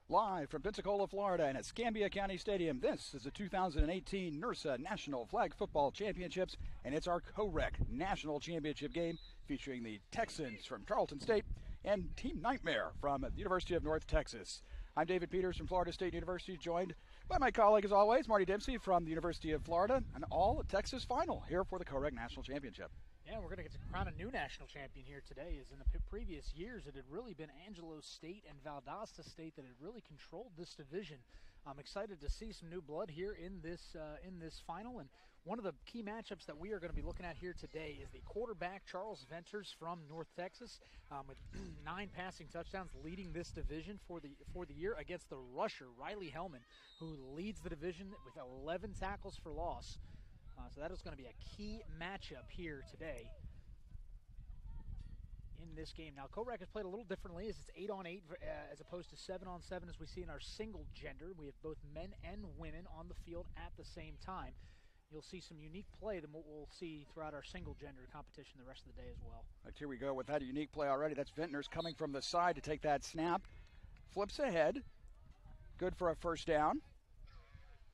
Live from Pensacola, Florida, and at Escambia County Stadium, this is the 2018 NIRSA National Flag Football Championships, and it's our co-rec national championship game featuring the Texans from Tarleton State and Team Nightmare from the University of North Texas. I'm David Peters from Florida State University, joined by my colleague, as always, Marty Dempsey from the University of Florida, an all-Texas final here for the co-rec national championship. Yeah, we're going to get to crown a new national champion here today. As in the previous years, it had really been Angelo State and Valdosta State that had really controlled this division. I'm excited to see some new blood here in this final. And one of the key matchups that we are going to be looking at here today is the quarterback Charles Venters from North Texas, with 9 passing touchdowns, leading this division for the year, against the rusher Riley Hellman, who leads the division with 11 tackles for loss. So that is going to be a key matchup here today in this game. Now, co-rec is played a little differently, as it's 8-on-8 as opposed to 7-on-7 as we see in our single gender. We have both men and women on the field at the same time. You'll see some unique play than what we'll see throughout our single gender competition the rest of the day as well. Right, here we go with that unique play already. That's Ventners coming from the side to take that snap. Flips ahead. Good for a first down.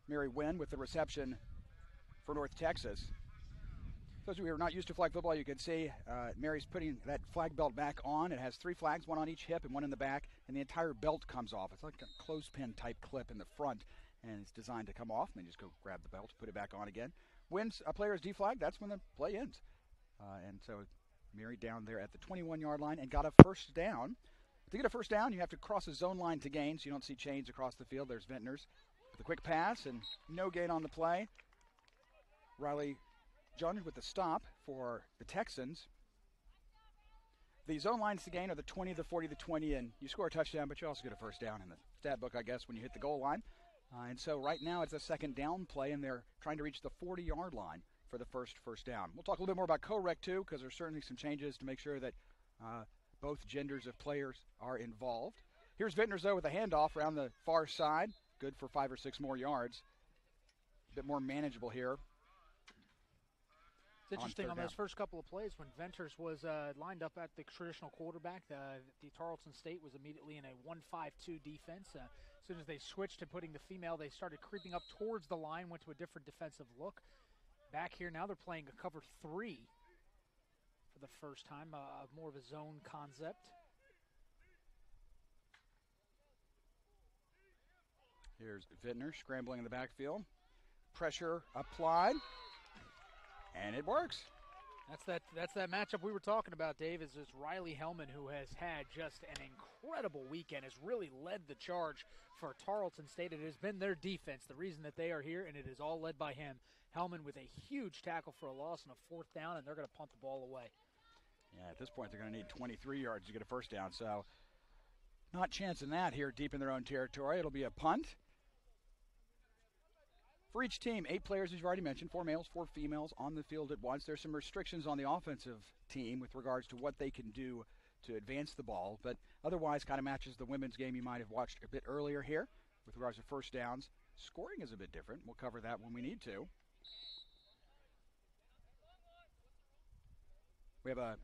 Mary Wynn with the reception for North Texas. Those of you who are not used to flag football, you can see Mary's putting that flag belt back on. It has 3 flags, 1 on each hip and 1 in the back, and the entire belt comes off. It's like a clothespin type clip in the front, and it's designed to come off, and then just go grab the belt, put it back on again. When a player is deflagged, that's when the play ends. And so Mary down there at the 21-yard line and got a first down. To get a first down, you have to cross a zone line to gain, so you don't see chains across the field. There's Ventners with a quick pass and no gain on the play. Riley Jones with the stop for the Texans. The zone lines to gain are the 20, the 40, the 20, and you score a touchdown, but you also get a first down in the stat book, I guess, when you hit the goal line. And so right now it's a second down play, and they're trying to reach the 40-yard line for the first down. We'll talk a little bit more about co-rec, too, because there's certainly some changes to make sure that both genders of players are involved. Here's Ventners, though, with a handoff around the far side. Good for 5 or 6 more yards. A bit more manageable here. It's interesting on those first couple of plays when Venters was lined up at the traditional quarterback. The Tarleton State was immediately in a 1-5-2 defense. As soon as they switched to putting the female, they started creeping up towards the line, went to a different defensive look. Back here now, they're playing a cover 3 for the first time, more of a zone concept. Here's Ventners scrambling in the backfield. Pressure applied. And it works. That's that matchup we were talking about, Dave, is this Riley Hellman, who has had just an incredible weekend, has really led the charge for Tarleton State. It has been their defense, the reason that they are here, and it is all led by him. Hellman with a huge tackle for a loss and a 4th down, and they're going to punt the ball away. Yeah, at this point they're going to need 23 yards to get a first down, so not chancing that here deep in their own territory. It'll be a punt. For each team, 8 players, as you've already mentioned, 4 males, 4 females on the field at once. There's some restrictions on the offensive team with regards to what they can do to advance the ball, but otherwise kind of matches the women's game you might have watched a bit earlier here with regards to first downs. Scoring is a bit different. We'll cover that when we need to. We have a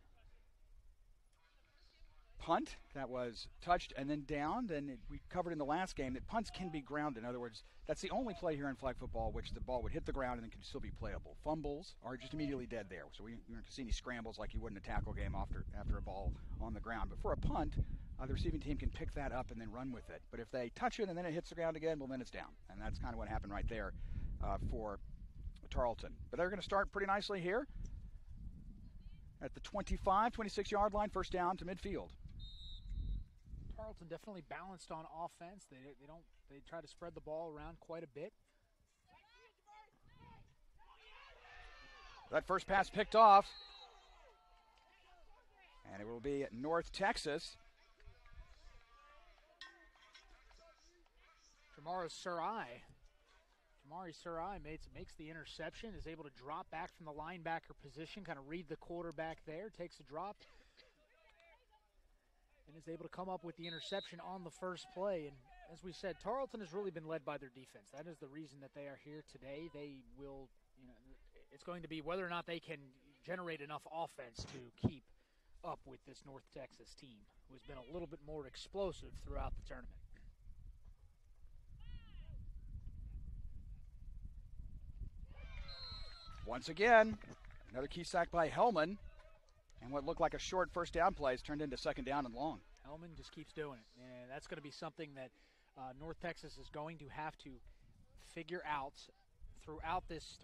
punt that was touched and then downed, and we covered in the last game that punts can be grounded. In other words, that's the only play here in flag football which the ball would hit the ground and then can still be playable. Fumbles are just immediately dead there, so we aren't going to see any scrambles like you would in a tackle game after a ball on the ground. But for a punt, the receiving team can pick that up and then run with it. But if they touch it and then it hits the ground again, well, then it's down. And that's kind of what happened right there for Tarleton. But they're going to start pretty nicely here at the 25, 26-yard line, first down to midfield. Tarleton definitely balanced on offense. They try to spread the ball around quite a bit. That first pass picked off, and it will be North Texas. Jamari Surai makes the interception, is able to drop back from the linebacker position, kind of read the quarterback there, takes a drop, and is able to come up with the interception on the first play. And as we said, Tarleton has really been led by their defense. That is the reason that they are here today. They will, it's going to be whether or not they can generate enough offense to keep up with this North Texas team, who has been a little bit more explosive throughout the tournament. once again, another key sack by Hellman. And what looked like a short first down play has turned into second down and long. Hellman just keeps doing it. And that's going to be something that North Texas is going to have to figure out throughout this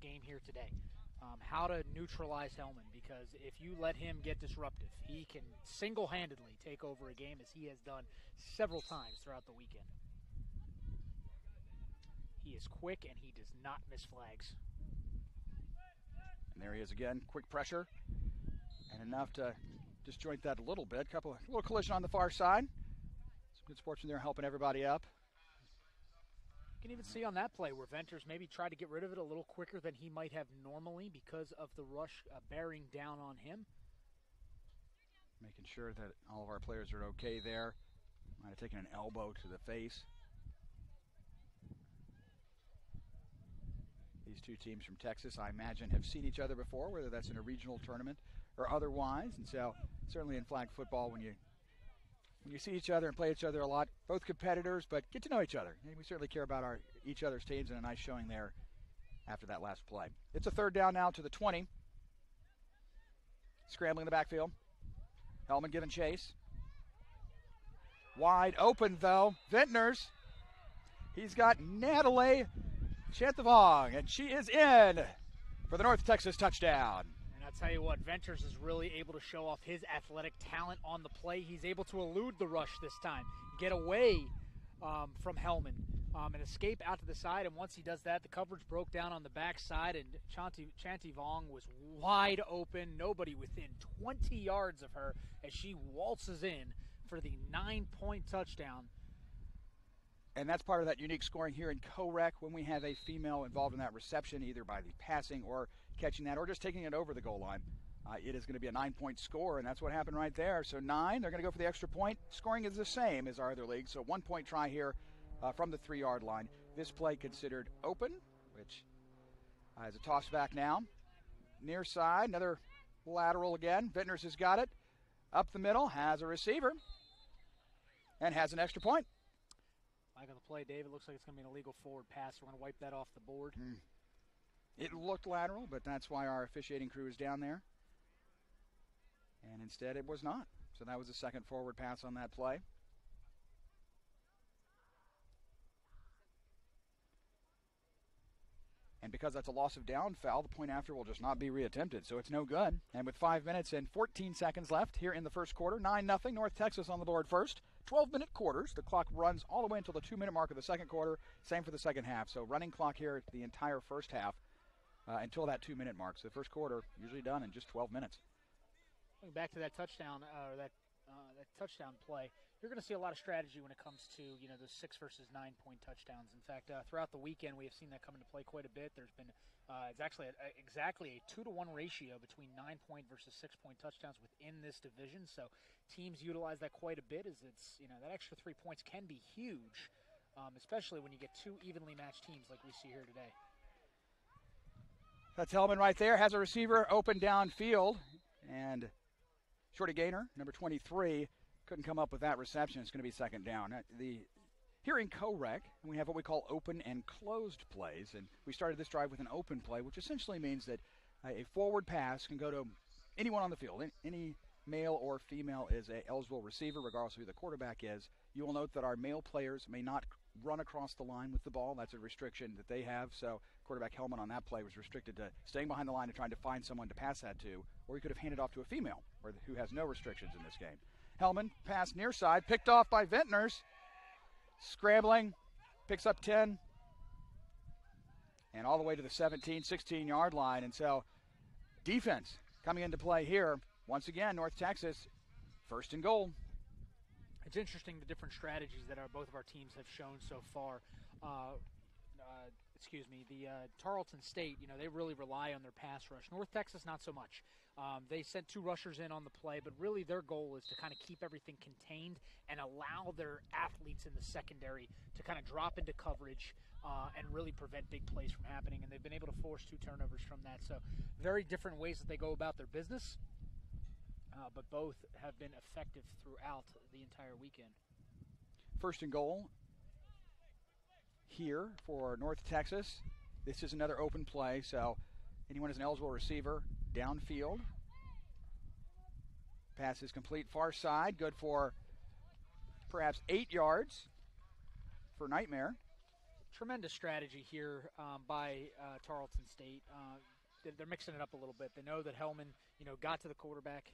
game here today. How to neutralize Hellman, because if you let him get disruptive, he can single-handedly take over a game, as he has done several times throughout the weekend. He is quick, and he does not miss flags. And there he is again, quick pressure, and enough to disjoint that a little bit. A little collision on the far side. Some good sportsmen there helping everybody up. You can even see on that play where Venters maybe tried to get rid of it a little quicker than he might have normally because of the rush bearing down on him. Making sure that all of our players are okay there. Might have taken an elbow to the face. These two teams from Texas, I imagine, have seen each other before, whether that's in a regional tournament or otherwise. And so certainly in flag football, when you see each other and play each other a lot, both competitors, but get to know each other. And we certainly care about each other's teams, and a nice showing there after that last play. It's a third down now to the 20. Scrambling in the backfield. Hellman giving chase. Wide open, though. Vintners. He's got Natalie Chanthavong, and she is in for the North Texas touchdown. I'll tell you what, Venters is really able to show off his athletic talent on the play. He's able to elude the rush this time, get away from Hellman, and escape out to the side. And once he does that, the coverage broke down on the backside, and Chanthavong was wide open, nobody within 20 yards of her, as she waltzes in for the 9-point touchdown. And that's part of that unique scoring here in co-rec when we have a female involved in that reception, either by the passing or catching that or just taking it over the goal line. It is going to be a 9-point score, and that's what happened right there. So 9, they're going to go for the extra point. Scoring is the same as our other league, so 1-point try here from the 3-yard line. This play considered open, which is a toss back now. Near side, another lateral again. Vintners has got it. Up the middle, has a receiver, and has an extra point. Like on the play, Dave, it looks like it's going to be an illegal forward pass. We're going to wipe that off the board. It looked lateral, but that's why our officiating crew is down there. And instead it was not. So that was the second forward pass on that play. And because that's a loss of down foul, the point after will just not be reattempted, so it's no good. And with 5 minutes and 14 seconds left here in the first quarter, 9-0, North Texas on the board first. 12-minute quarters. The clock runs all the way until the 2-minute mark of the second quarter. Same for the second half. So running clock here the entire first half until that 2-minute mark. So the first quarter usually done in just 12 minutes. Going back to that touchdown, that touchdown play, you're going to see a lot of strategy when it comes to those 6 versus 9-point touchdowns. In fact, throughout the weekend, we have seen that come into play quite a bit. There's been it's actually exactly a 2-to-1 ratio between 9-point versus 6-point touchdowns within this division. So teams utilize that quite a bit. As it's that extra 3 points can be huge, especially when you get two evenly matched teams like we see here today. That's Hellman right there. Has a receiver open downfield, and shorty gainer, number 23. Couldn't come up with that reception. It's going to be second down. Here in co-rec, we have what we call open and closed plays, and we started this drive with an open play, which essentially means that a forward pass can go to anyone on the field. Any male or female is an eligible receiver, regardless of who the quarterback is. You will note that our male players may not run across the line with the ball. That's a restriction that they have. So quarterback Hellman on that play was restricted to staying behind the line and trying to find someone to pass that to, or he could have handed off to a female who has no restrictions in this game. Hellman, pass near side, picked off by Vintners. Scrambling, picks up 10, and all the way to the 17, 16-yard line. And so defense coming into play here. Once again, North Texas, first and goal. It's interesting the different strategies that both of our teams have shown so far. The Tarleton State, they really rely on their pass rush. North Texas, not so much. They sent 2 rushers in on the play, but really their goal is to kind of keep everything contained and allow their athletes in the secondary to kind of drop into coverage and really prevent big plays from happening. And they've been able to force 2 turnovers from that. So very different ways that they go about their business, but both have been effective throughout the entire weekend. First and goal here for North Texas This is another open play, so anyone is an eligible receiver downfield. Pass is complete far side, good for perhaps 8 yards for Nightmare. Tremendous strategy here by Tarleton State. They're mixing it up a little bit. They know that Hellman, got to the quarterback.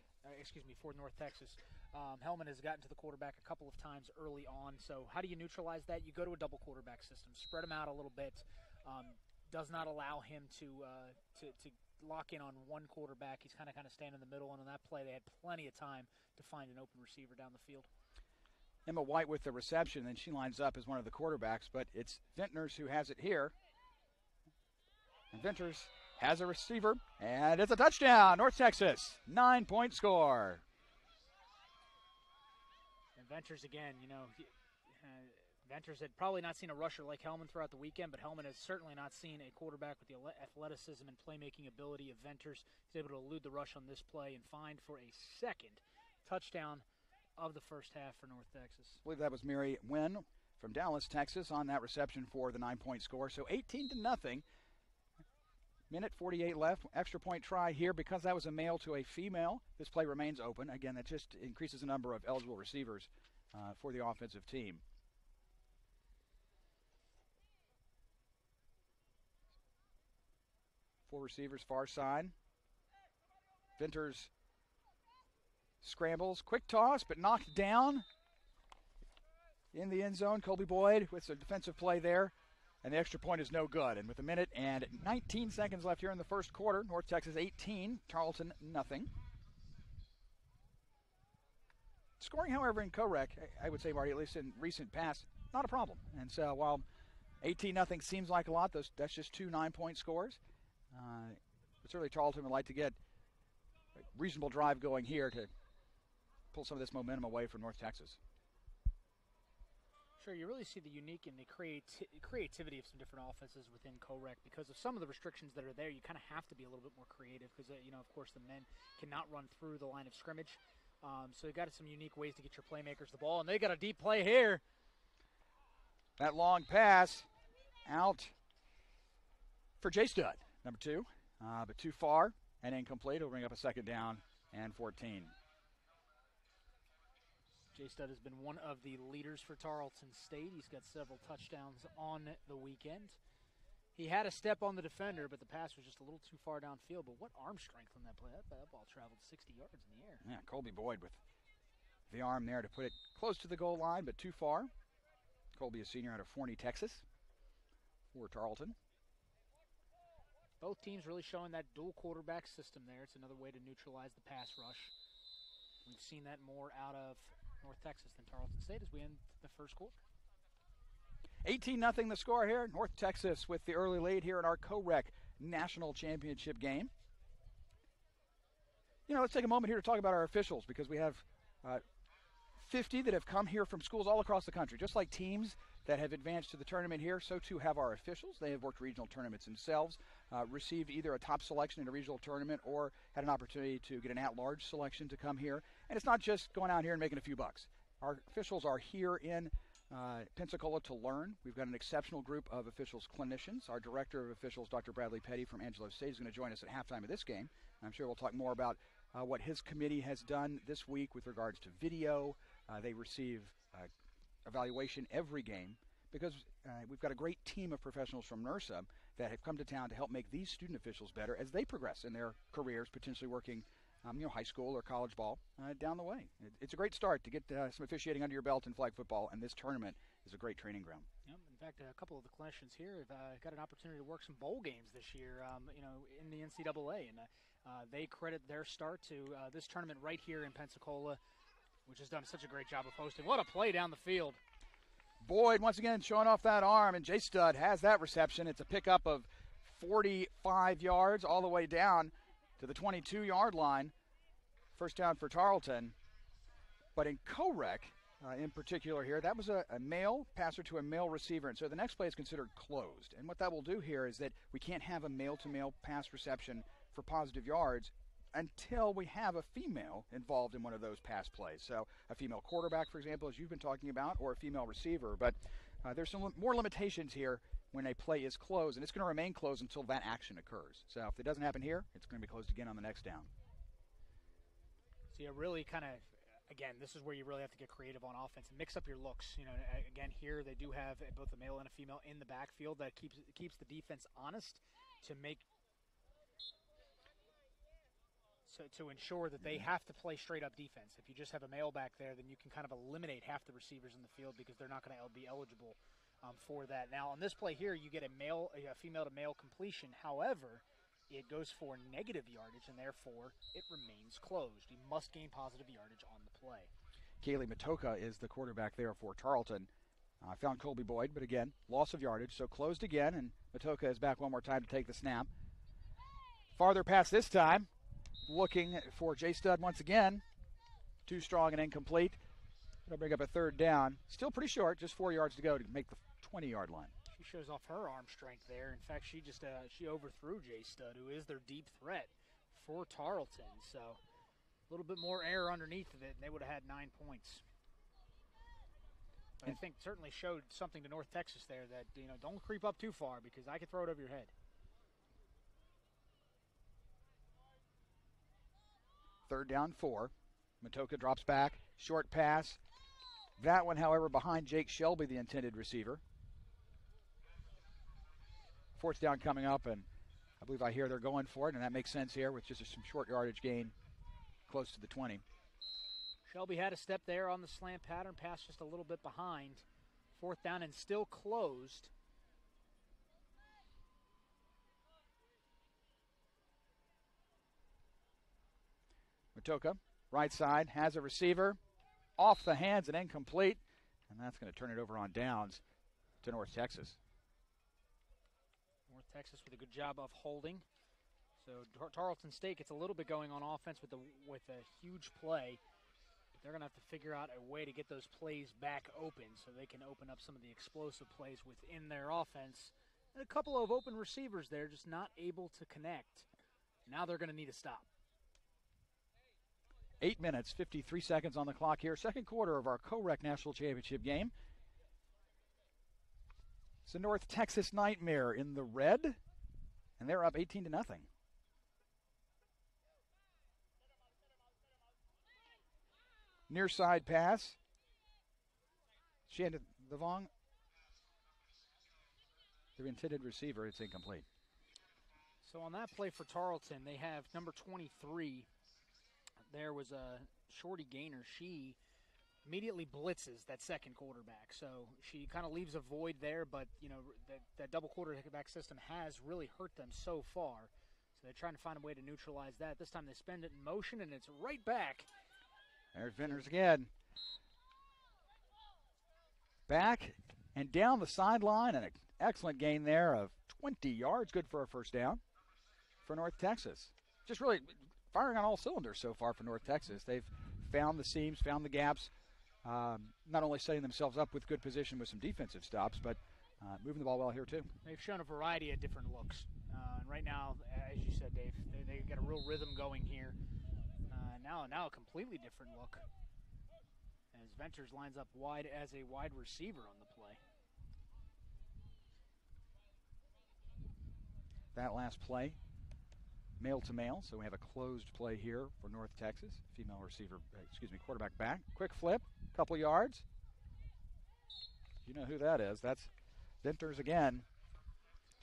For North Texas. Hellman has gotten to the quarterback a couple of times early on. So how do you neutralize that? You go to a double quarterback system. Spread him out a little bit. Does not allow him to lock in on one quarterback. He's kind of stand in the middle. And on that play, they had plenty of time to find an open receiver down the field. Emma White with the reception, and she lines up as one of the quarterbacks, but it's Vintners who has it here. And Vintners has a receiver, and it's a touchdown. North Texas, 9-point score. And Ventures again, Ventures had probably not seen a rusher like Hellman throughout the weekend, but Hellman has certainly not seen a quarterback with the athleticism and playmaking ability of Ventures. He's able to elude the rush on this play and find for a second touchdown of the first half for North Texas. I believe that was Mary Wynn from Dallas, Texas, on that reception for the 9-point score. So 18-0. Minute 48 left. Extra point try here because that was a male to a female. This play remains open. Again, that just increases the number of eligible receivers for the offensive team. Four receivers, far side. Vinters scrambles, quick toss, but knocked down in the end zone. Colby Boyd with some defensive play there, and the extra point is no good. And with a minute and 19 seconds left here in the first quarter, North Texas 18, Tarleton nothing. Scoring, however, in co-rec, I would say, Marty, at least in recent past, not a problem. And so while 18-0 seems like a lot, that's just 2 9-point scores. But certainly Tarleton would like to get a reasonable drive going here to pull some of this momentum away from North Texas. Sure, you really see the unique and the creativity of some different offenses within co-rec because of some of the restrictions that are there. You kind of have to be a little bit more creative because, of course, the men cannot run through the line of scrimmage. So you got some unique ways to get your playmakers the ball, and they got a deep play here. That long pass out for J Stud, number 2, but too far and incomplete. It'll bring up a second down and 14. J Stud has been one of the leaders for Tarleton State. He's got several touchdowns on the weekend. He had a step on the defender, but the pass was just a little too far downfield. But what arm strength on that play. That ball traveled 60 yards in the air. Yeah, Colby Boyd with the arm there to put it close to the goal line, but too far. Colby, a senior out of Forney, Texas, for Tarleton. Both teams really showing that dual quarterback system there. It's another way to neutralize the pass rush. We've seen that more out of North Texas than Tarleton State as we end the first quarter. 18-0 the score here. North Texas with the early lead here in our co-rec national championship game. Let's take a moment here to talk about our officials because we have 50 that have come here from schools all across the country. Just like teams that have advanced to the tournament here, so too have our officials. They have worked regional tournaments themselves, received either a top selection in a regional tournament or had an opportunity to get an at-large selection to come here. And it's not just going out here and making a few bucks. Our officials are here in Pensacola to learn. We've got an exceptional group of officials clinicians. Our director of officials, Dr. Bradley Petty from Angelo State, is going to join us at halftime of this game. I'm sure we'll talk more about what his committee has done this week with regards to video. They receive evaluation every game because we've got a great team of professionals from NIRSA that have come to town to help make these student officials better as they progress in their careers, potentially working high school or college ball down the way. It's a great start to get some officiating under your belt in flag football, and this tournament is a great training ground. Yep. In fact, a couple of the clinicians here have got an opportunity to work some bowl games this year, in the NCAA, and they credit their start to this tournament right here in Pensacola, which has done such a great job of hosting. What a play down the field. Boyd once again showing off that arm, and J Stud has that reception. It's a pickup of 45 yards all the way down to the 22-yard line. First down for Tarleton. But in co-rec, in particular here, that was a male passer to a male receiver, and so the next play is considered closed. And what that will do here is that we can't have a male-to-male pass reception for positive yards until we have a female involved in one of those pass plays. So a female quarterback, for example, as you've been talking about, or a female receiver. But there's some more limitations here when a play is closed, and it's going to remain closed until that action occurs. So if it doesn't happen here, it's going to be closed again on the next down. So you really kind of, again, this is where you really have to get creative on offense and mix up your looks. You know, again, here they do have both a male and a female in the backfield that keeps the defense honest to ensure that they have to play straight up defense. If you just have a male back there, then you can kind of eliminate half the receivers in the field because they're not going to be eligible for that. Now on this play here, you get a female to male completion. However, it goes for negative yardage, and therefore it remains closed. You must gain positive yardage on the play. Kaylee Matoka is the quarterback there for Tarleton. Found Colby Boyd, but again, loss of yardage, so closed again, and Matoka is back one more time to take the snap. Farther pass this time, looking for J. Stud once again. Too strong and incomplete. It'll bring up a third down. Still pretty short, just 4 yards to go to make the 20-yard line. She shows off her arm strength there. In fact, she just she overthrew J. Stud, who is their deep threat for Tarleton. So a little bit more air underneath of it, and they would have had 9 points. But I think certainly showed something to North Texas there that, you know, don't creep up too far because I could throw it over your head. Third down, 4. Matoka drops back. Short pass. That one, however, behind Jake Shelby, the intended receiver. Fourth down coming up, and I believe I hear they're going for it, and that makes sense here with just some short yardage gain close to the 20. Shelby had a step there on the slant pattern, pass just a little bit behind. Fourth down and still closed. Matoka, right side, has a receiver. Off the hands and incomplete. And that's going to turn it over on downs to North Texas. North Texas with a good job of holding. So Tarleton State gets a little bit going on offense with a huge play. They're going to have to figure out a way to get those plays back open so they can open up some of the explosive plays within their offense. And a couple of open receivers there just not able to connect. Now they're going to need a stop. 8 minutes, 53 seconds on the clock here. Second quarter of our co-rec national championship game. It's the North Texas Nightmare in the red, and they're up 18-0. Near side pass. She handed the Vong. Their intended receiver, it's incomplete. So on that play for Tarleton, they have number 23. There was a Shorty Gaynor. She immediately blitzes that second quarterback. So she kind of leaves a void there, but, you know, that double quarterback system has really hurt them so far. So they're trying to find a way to neutralize that. This time they spend it in motion, and it's right back. There's Vintners again. Back and down the sideline, and an excellent gain there of 20 yards. Good for a first down for North Texas. Just really firing on all cylinders so far for North Texas. They've found the seams, found the gaps, not only setting themselves up with good position with some defensive stops, but moving the ball well here too. They've shown a variety of different looks. And right now, as you said, Dave, they got a real rhythm going here. Now a completely different look as Ventures lines up wide as a wide receiver on the play. That last play, male to male, so we have a closed play here for North Texas. Female receiver, quarterback back. Quick flip, couple yards. You know who that is. That's Vinters again.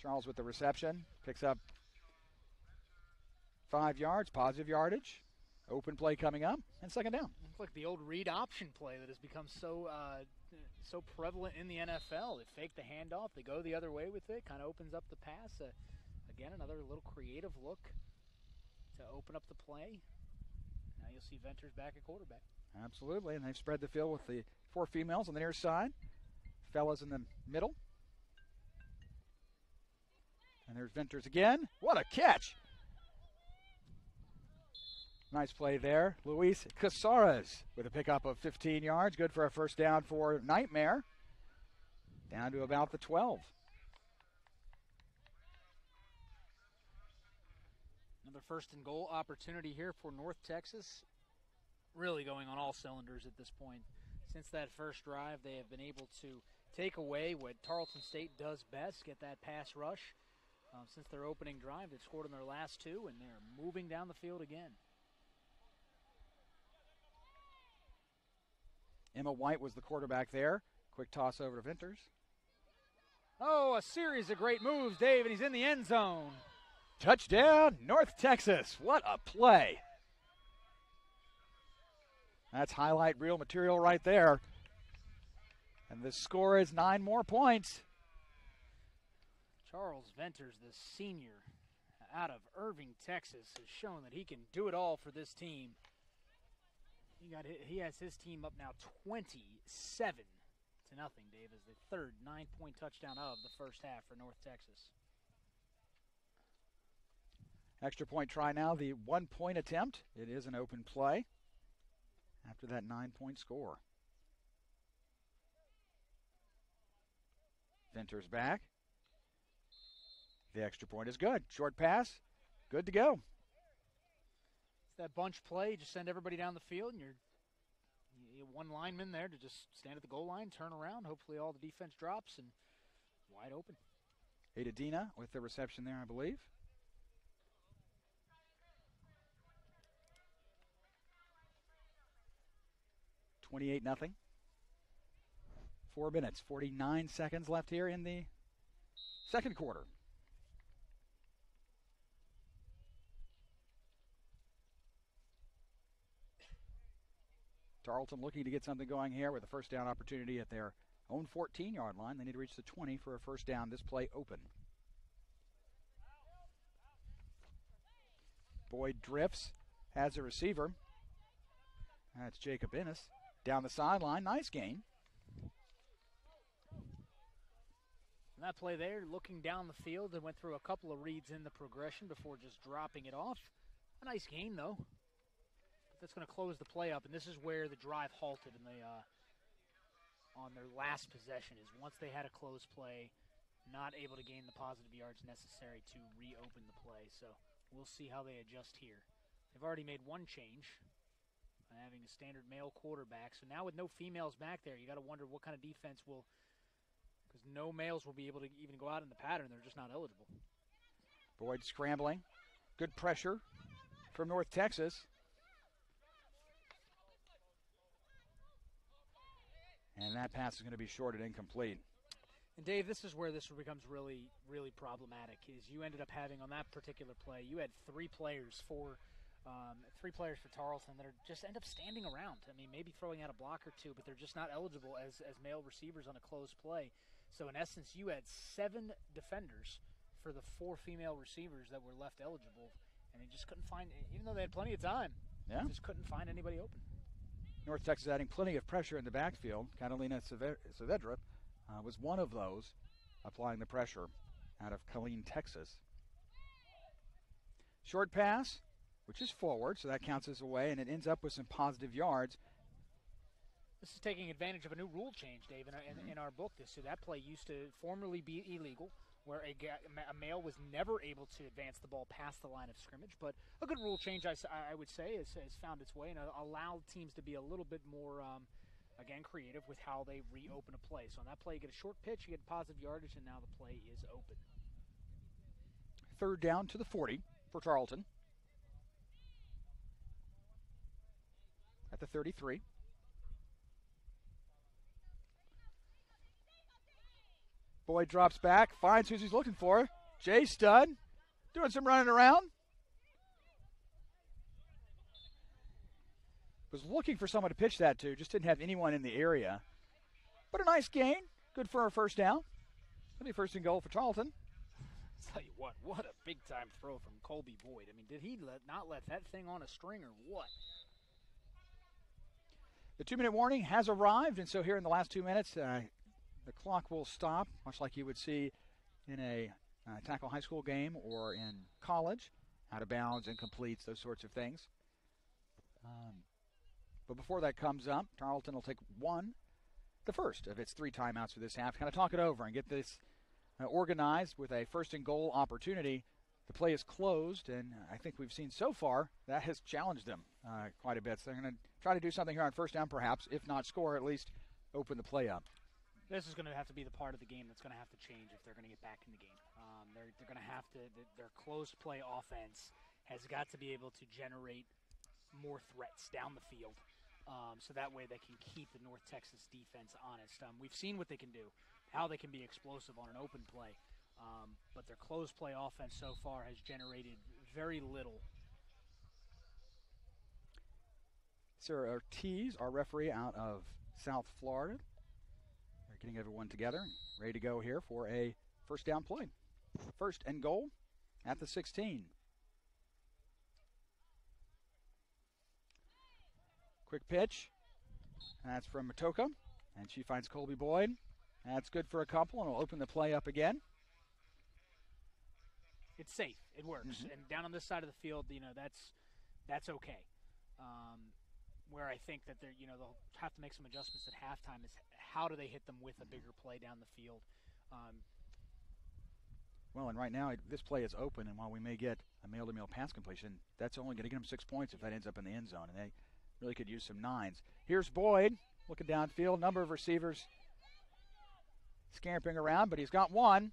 Charles with the reception, picks up 5 yards, positive yardage. Open play coming up, and second down. It's like the old read option play that has become so prevalent in the NFL. They fake the handoff, they go the other way with it, kind of opens up the pass. Again, another little creative look to open up the play. Now you'll see Venters back at quarterback. Absolutely, and they've spread the field with the 4 females on the near side, fellas in the middle. And there's Venters again. What a catch! Nice play there. Luis Casares with a pickup of 15 yards. Good for a first down for Nightmare. Down to about the 12. Another first and goal opportunity here for North Texas. Really going on all cylinders at this point. Since that first drive, they have been able to take away what Tarleton State does best, get that pass rush. Since their opening drive, they've scored in their last two, and they're moving down the field again. Emma White was the quarterback there. Quick toss over to Vinters. Oh, a series of great moves, Dave, and he's in the end zone. Touchdown, North Texas. What a play. That's highlight reel material right there. And the score is 9 more points. Charles Venters, the senior out of Irving, Texas, has shown that he can do it all for this team. He has his team up now 27-0, Dave, as the third 9-point touchdown of the first half for North Texas. Extra point try now, the 1-point attempt. It is an open play after that 9-point score. Venters back. The extra point is good. Short pass, good to go. It's that bunch play. Just send everybody down the field, and you have one lineman there to just stand at the goal line, turn around. Hopefully all the defense drops, and wide open. Ada Dina with the reception there, I believe. $28-0. 4 minutes, 49 seconds left here in the second quarter. Tarleton looking to get something going here with a first down opportunity at their own 14-yard line. They need to reach the 20 for a first down. This play open. Boyd drifts, has a receiver. That's Jacob Ennis down the sideline. Nice gain. And that play there, looking down the field, and went through a couple of reads in the progression before just dropping it off. A nice gain, though. That's going to close the play up, and this is where the drive halted in on their last possession, is once they had a close play, not able to gain the positive yards necessary to reopen the play. So we'll see how they adjust here. They've already made one change by having a standard male quarterback. So now with no females back there, you got to wonder what kind of defense will, because no males will be able to even go out in the pattern. They're just not eligible. Boyd scrambling. Good pressure from North Texas. And that pass is going to be short and incomplete. And Dave, this is where this becomes really, really problematic. Is you ended up having on that particular play, you had three players for Tarleton that are just end up standing around. I mean, maybe throwing out a block or two, but they're just not eligible as male receivers on a closed play. So in essence, you had 7 defenders for the 4 female receivers that were left eligible, and they just couldn't find, even though they had plenty of time, they just couldn't find anybody open. North Texas adding plenty of pressure in the backfield. Catalina Saavedra was one of those applying the pressure out of Killeen, Texas. Short pass, which is forward, so that counts as away, and it ends up with some positive yards. This is taking advantage of a new rule change, Dave, in our book. So that play used to formerly be illegal, where a male was never able to advance the ball past the line of scrimmage. But a good rule change, I would say, has found its way and allowed teams to be a little bit more, again, creative with how they reopen a play. So on that play, you get a short pitch, you get positive yardage, and now the play is open. Third down to the 40 for Tarleton. At the 33. Boyd drops back, finds who he's looking for. Jay Stud doing some running around. Was looking for someone to pitch that to, just didn't have anyone in the area. But a nice gain, good for a first down. That'll be first and goal for Tarleton. I'll tell you what a big-time throw from Colby Boyd. I mean, did he not let that thing on a string or what? The 2-minute warning has arrived, and so here in the last 2 minutes, the clock will stop, much like you would see in a tackle high school game or in college, out of bounds, incompletes, those sorts of things. But before that comes up, Tarleton will take the first of its 3 timeouts for this half, kind of talk it over and get this organized with a first and goal opportunity. The play is closed, and I think we've seen so far that has challenged them quite a bit. So they're going to try to do something here on first down, perhaps, if not score, at least open the play up. This is going to have to be the part of the game that's going to have to change if they're going to get back in the game. They're going to have to, their closed play offense has got to be able to generate more threats down the field, so that way they can keep the North Texas defense honest. We've seen what they can do, how they can be explosive on an open play, but their closed play offense so far has generated very little. Sarah Ortiz, our referee out of South Florida. They're getting everyone together, ready to go here for a first down play. First and goal at the 16. Quick pitch. That's from Matoka, and she finds Colby Boyd. That's good for a couple, and will open the play up again. It's safe. It works. And down on this side of the field, that's okay. Where I think that they'll have to make some adjustments at halftime is how do they hit them with a bigger play down the field. Well, and right now this play is open, and while we may get a male-to-male pass completion, that's only going to get them 6 points if that ends up in the end zone, and they really could use some 9s. Here's Boyd looking downfield. Number of receivers scampering around, but he's got one.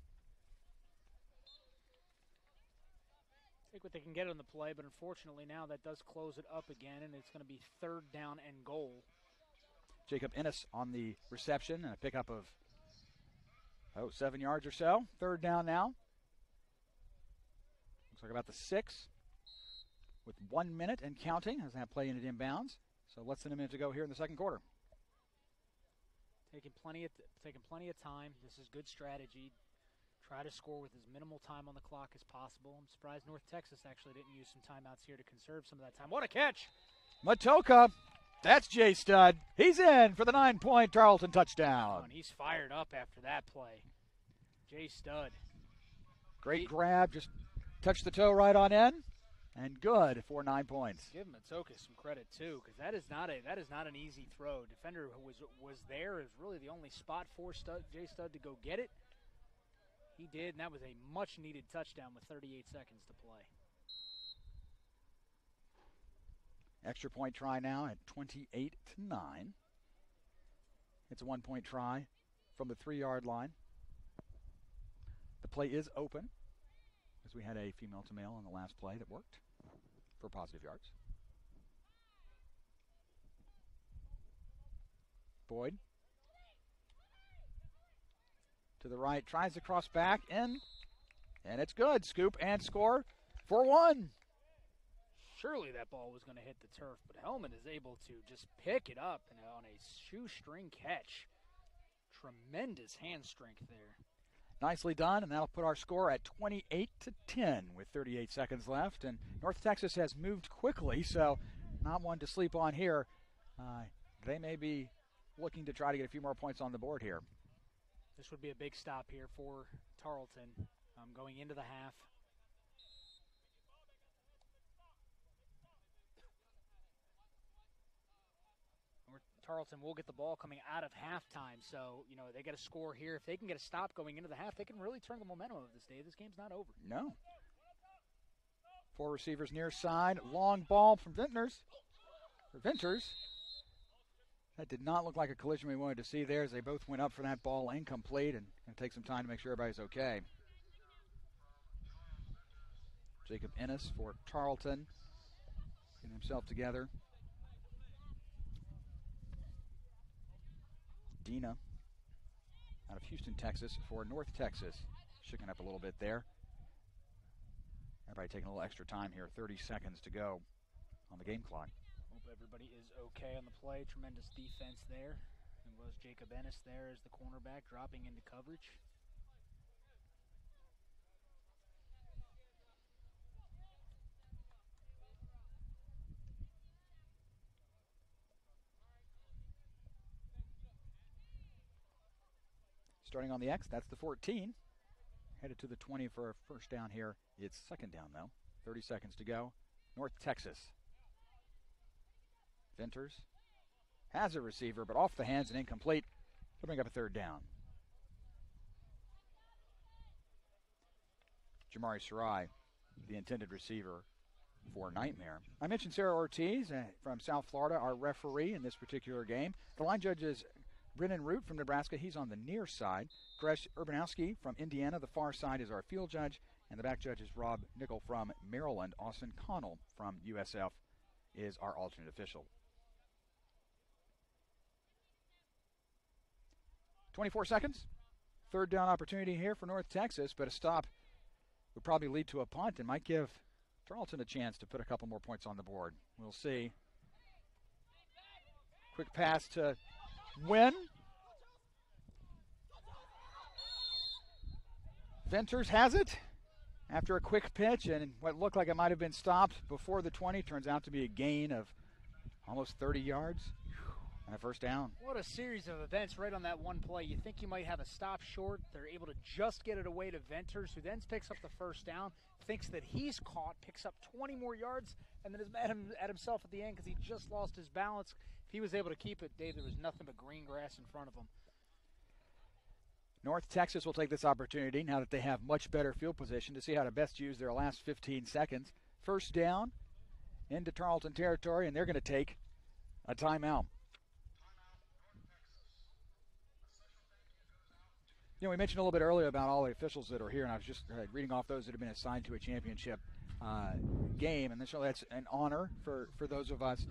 Take what they can get on the play, but unfortunately now that does close it up again, and it's going to be 3rd down and goal. Jacob Ennis on the reception and a pickup of 7 yards or so. 3rd down now. Looks like about the 6 with 1 minute and counting as that play ended inbounds. So less than a minute to go here in the second quarter. Taking plenty of time. This is good strategy. Try to score with as minimal time on the clock as possible. I'm surprised North Texas actually didn't use some timeouts here to conserve some of that time. What a catch! Matoka, that's Jay Stud. He's in for the 9-point Tarleton touchdown. And he's fired up after that play. Jay Stud. Great grab, just touched the toe right on in, and good for 9 points. Give Matoka some credit too, because that is not an easy throw. Defender who was there is really the only spot for Jay Stud to go get it. He did, and that was a much-needed touchdown with 38 seconds to play. Extra point try now at 28-9. It's a 1-point try from the 3-yard line. The play is open, as we had a female-to-male on the last play that worked for positive yards. Boyd. To the right, tries to cross back, in, and it's good. Scoop and score for 1. Surely that ball was going to hit the turf, but Hellman is able to just pick it up on a shoestring catch. Tremendous hand strength there. Nicely done, and that'll put our score at 28-10 with 38 seconds left. And North Texas has moved quickly, so not one to sleep on here. They may be looking to try to get a few more points on the board here. This would be a big stop here for Tarleton going into the half. Tarleton will get the ball coming out of halftime, so they got to score here. If they can get a stop going into the half, they can really turn the momentum of this day. This game's not over. No. 4 receivers near side. Long ball from Venters. That did not look like a collision we wanted to see there, as they both went up for that ball, incomplete, and going to take some time to make sure everybody's okay. Jacob Ennis for Tarleton, getting himself together. Dina out of Houston, Texas for North Texas, shaking up a little bit there. Everybody taking a little extra time here, 30 seconds to go on the game clock. Hope everybody is okay on the play. Tremendous defense there. It was Jacob Ennis there as the cornerback dropping into coverage. Starting on the X, that's the 14. Headed to the 20 for a first down here. It's second down, though. 30 seconds to go. North Texas. Venters has a receiver, but off the hands and incomplete. They'll bring up a third down. Jamari Sarai, the intended receiver for Nightmare. I mentioned Sarah Ortiz from South Florida, our referee in this particular game. The line judges Brennan Root from Nebraska, he's on the near side. Gresh Urbanowski from Indiana, the far side, is our field judge. And the back judge is Rob Nickel from Maryland. Austin Connell from USF is our alternate official. 24 seconds. Third down opportunity here for North Texas, but a stop would probably lead to a punt and might give Tarleton a chance to put a couple more points on the board. We'll see. Quick pass to Wynn. Venters has it after a quick pitch, and what looked like it might have been stopped before the 20 turns out to be a gain of almost 30 yards and a first down. What a series of events right on that one play. You think you might have a stop short. They're able to just get it away to Venters, who then picks up the first down, thinks that he's caught, picks up 20 more yards, and then is mad at himself at the end because he just lost his balance. If he was able to keep it, Dave, there was nothing but green grass in front of him. North Texas will take this opportunity, now that they have much better field position, to see how to best use their last 15 seconds. First down into Tarleton territory, and they're going to take a timeout. You know, we mentioned a little bit earlier about all the officials that are here, and I was just reading off those that have been assigned to a championship game, and that's an honor for those of us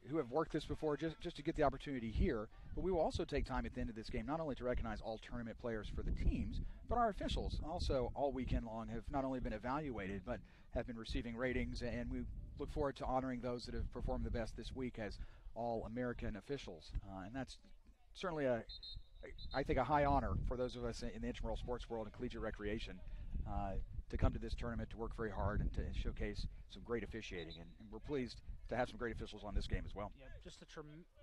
who have worked this before, just to get the opportunity here. But we will also take time at the end of this game not only to recognize all tournament players for the teams, but our officials also all weekend long have not only been evaluated, but have been receiving ratings, and we look forward to honoring those that have performed the best this week as All-American officials. And that's certainly I think a high honor for those of us in the intramural sports world and collegiate recreation to come to this tournament, to work very hard, and to showcase some great officiating. And we're pleased to have some great officials on this game as well. Yeah, just a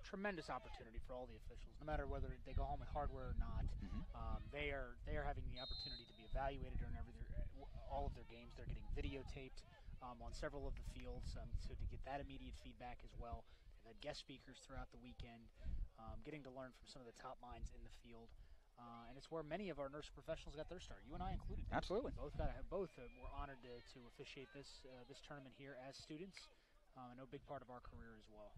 tremendous opportunity for all the officials, no matter whether they go home with hardware or not. They are having the opportunity to be evaluated during all of their games. They're getting videotaped on several of the fields, so to get that immediate feedback as well. They've had guest speakers throughout the weekend, getting to learn from some of the top minds in the field. And it's where many of our NIRSA professionals got their start. You and I included. Absolutely. Both were honored to officiate this tournament here as students. I know a big part of our career as well.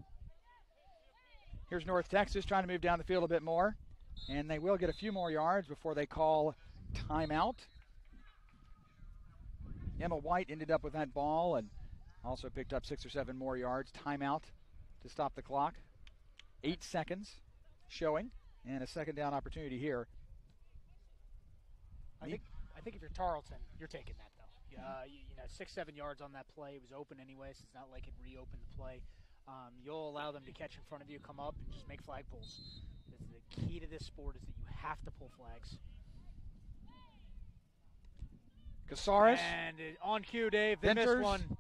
Here's North Texas trying to move down the field a bit more, and they will get a few more yards before they call timeout. Emma White ended up with that ball and also picked up 6 or 7 more yards. Timeout to stop the clock. 8 seconds showing, and a second down opportunity here. I think if you're Tarleton, you're taking that, though. 6-7 yards on that play. It was open anyway, so it's not like it reopened the play. You'll allow them to catch in front of you, come up, and just make flag pulls. The key to this sport is that you have to pull flags. Casares. And on cue, Dave. They Venters. missed one.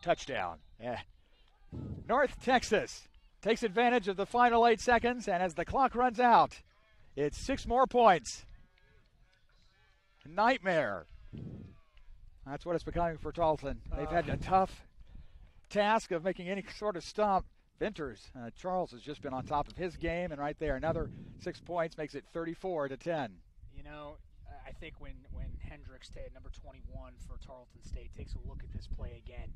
Touchdown. Yeah. North Texas takes advantage of the final 8 seconds, and as the clock runs out, it's 6 more points. Nightmare. That's what it's becoming for Tarleton. They've had a tough task of making any sort of stop. Venters, Charles has just been on top of his game, and right there, another 6 points makes it 34-10. You know, I think when Hendricks, number 21 for Tarleton State, takes a look at this play again,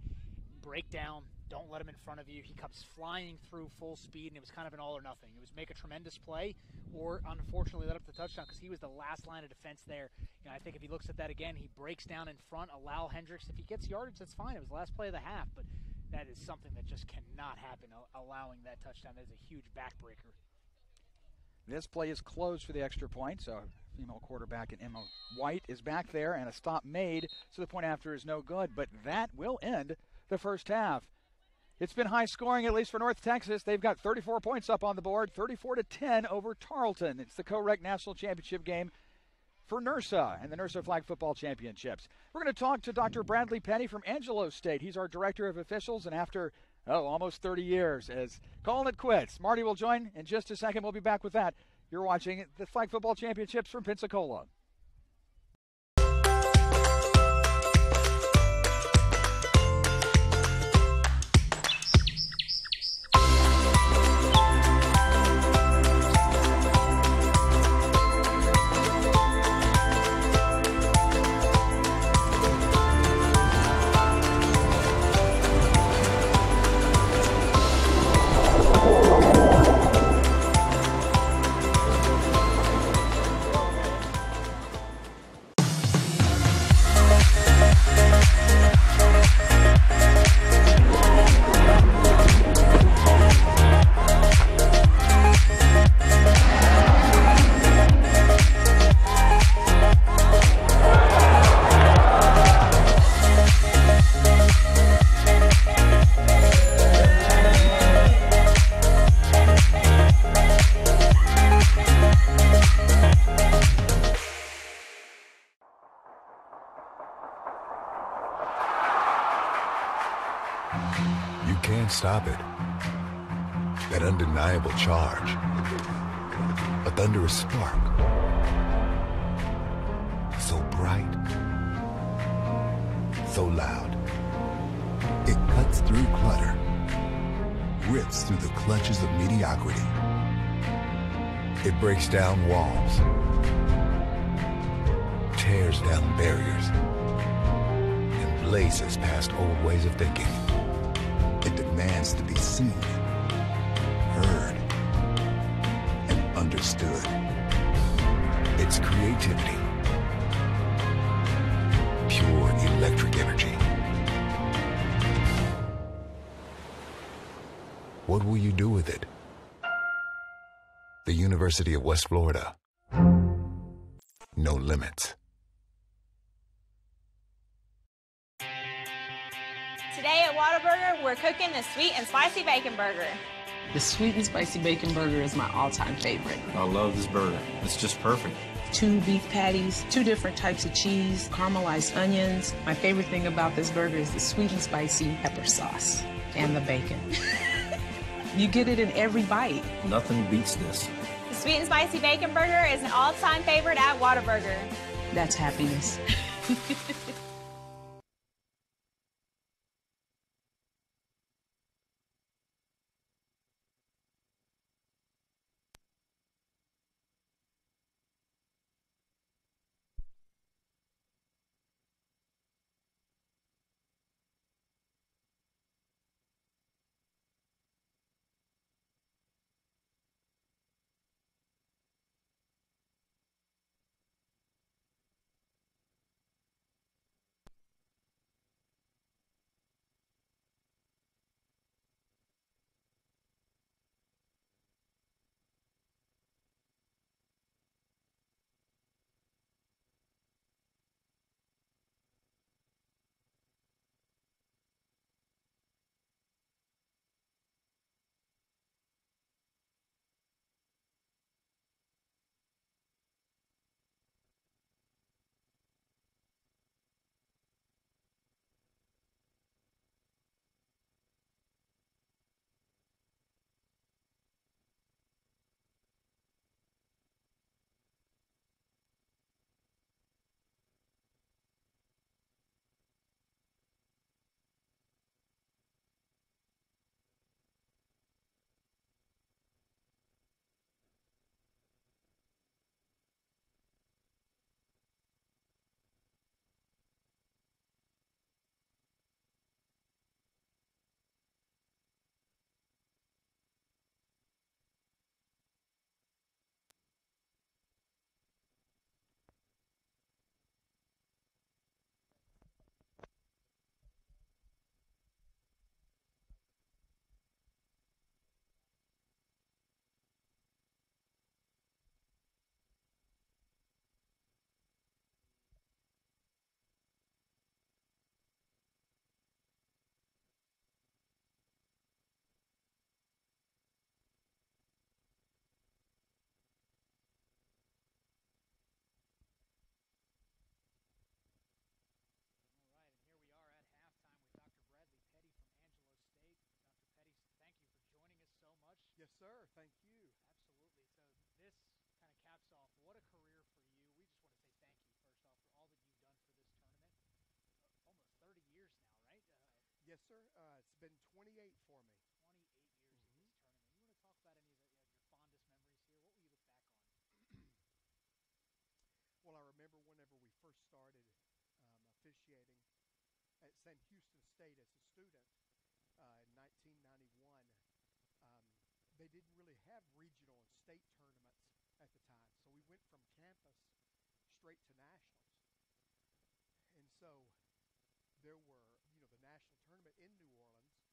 break down, don't let him in front of you. He comes flying through full speed, and it was kind of an all or nothing. It was make a tremendous play or, unfortunately, let up the touchdown because he was the last line of defense there. You know, I think if he looks at that again, he breaks down in front, allow Hendricks. If he gets yardage, that's fine. It was the last play of the half, but that is something that just cannot happen, allowing that touchdown. That is a huge backbreaker. This play is closed for the extra point, so female quarterback and Emma White is back there, and a stop made, so the point after is no good, but that will end the first half. It's been high scoring, at least for North Texas. They've got 34 points up on the board, 34-10 over Tarleton. It's the co-rec national championship game for NIRSA and the NIRSA Flag Football Championships. We're going to talk to Dr. Bradley Petty from Angelo State. He's our director of officials, and after almost 30 years as calling it quits. Marty will join in just a second. We'll be back with that. You're watching the Flag Football Championships from Pensacola. You can't stop it. That undeniable charge. A thunderous spark. So bright. So loud. It cuts through clutter. Rips through the clutches of mediocrity. It breaks down walls. Tears down barriers. And blazes past old ways of thinking. It demands to be seen, heard, and understood. It's creativity. Pure electric energy. What will you do with it? The University of West Florida. No limits. Today at Whataburger, we're cooking the sweet and spicy bacon burger. The sweet and spicy bacon burger is my all-time favorite. I love this burger. It's just perfect. 2 beef patties, 2 different types of cheese, caramelized onions. My favorite thing about this burger is the sweet and spicy pepper sauce and the bacon. You get it in every bite. Nothing beats this. The sweet and spicy bacon burger is an all-time favorite at Whataburger. That's happiness. Yes, sir. Thank you. Absolutely. So this kind of caps off what a career for you. We just want to say thank you first off for all that you've done for this tournament. Almost 30 years now, right? Yes, sir. It's been 28 for me. 28 years of this tournament. You want to talk about any of your fondest memories here? What will you look back on? Well, I remember whenever we first started officiating at Sam Houston State as a student in 1991. They didn't really have regional and state tournaments at the time, so we went from campus straight to nationals. And so there were, the national tournament in New Orleans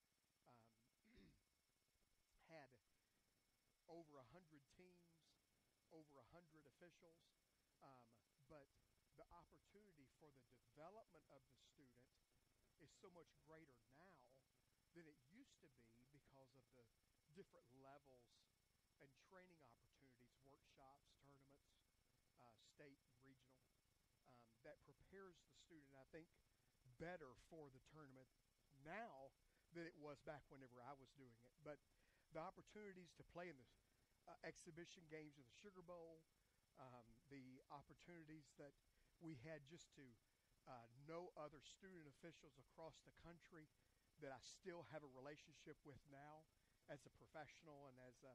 had over 100 teams, over 100 officials, but the opportunity for the development of the student is so much greater now than it used to be because of the different levels and training opportunities, workshops, tournaments, state and regional, that prepares the student, I think, better for the tournament now than it was back whenever I was doing it. But the opportunities to play in the exhibition games of the Sugar Bowl, the opportunities that we had just to know other student officials across the country that I still have a relationship with now as a professional and as a,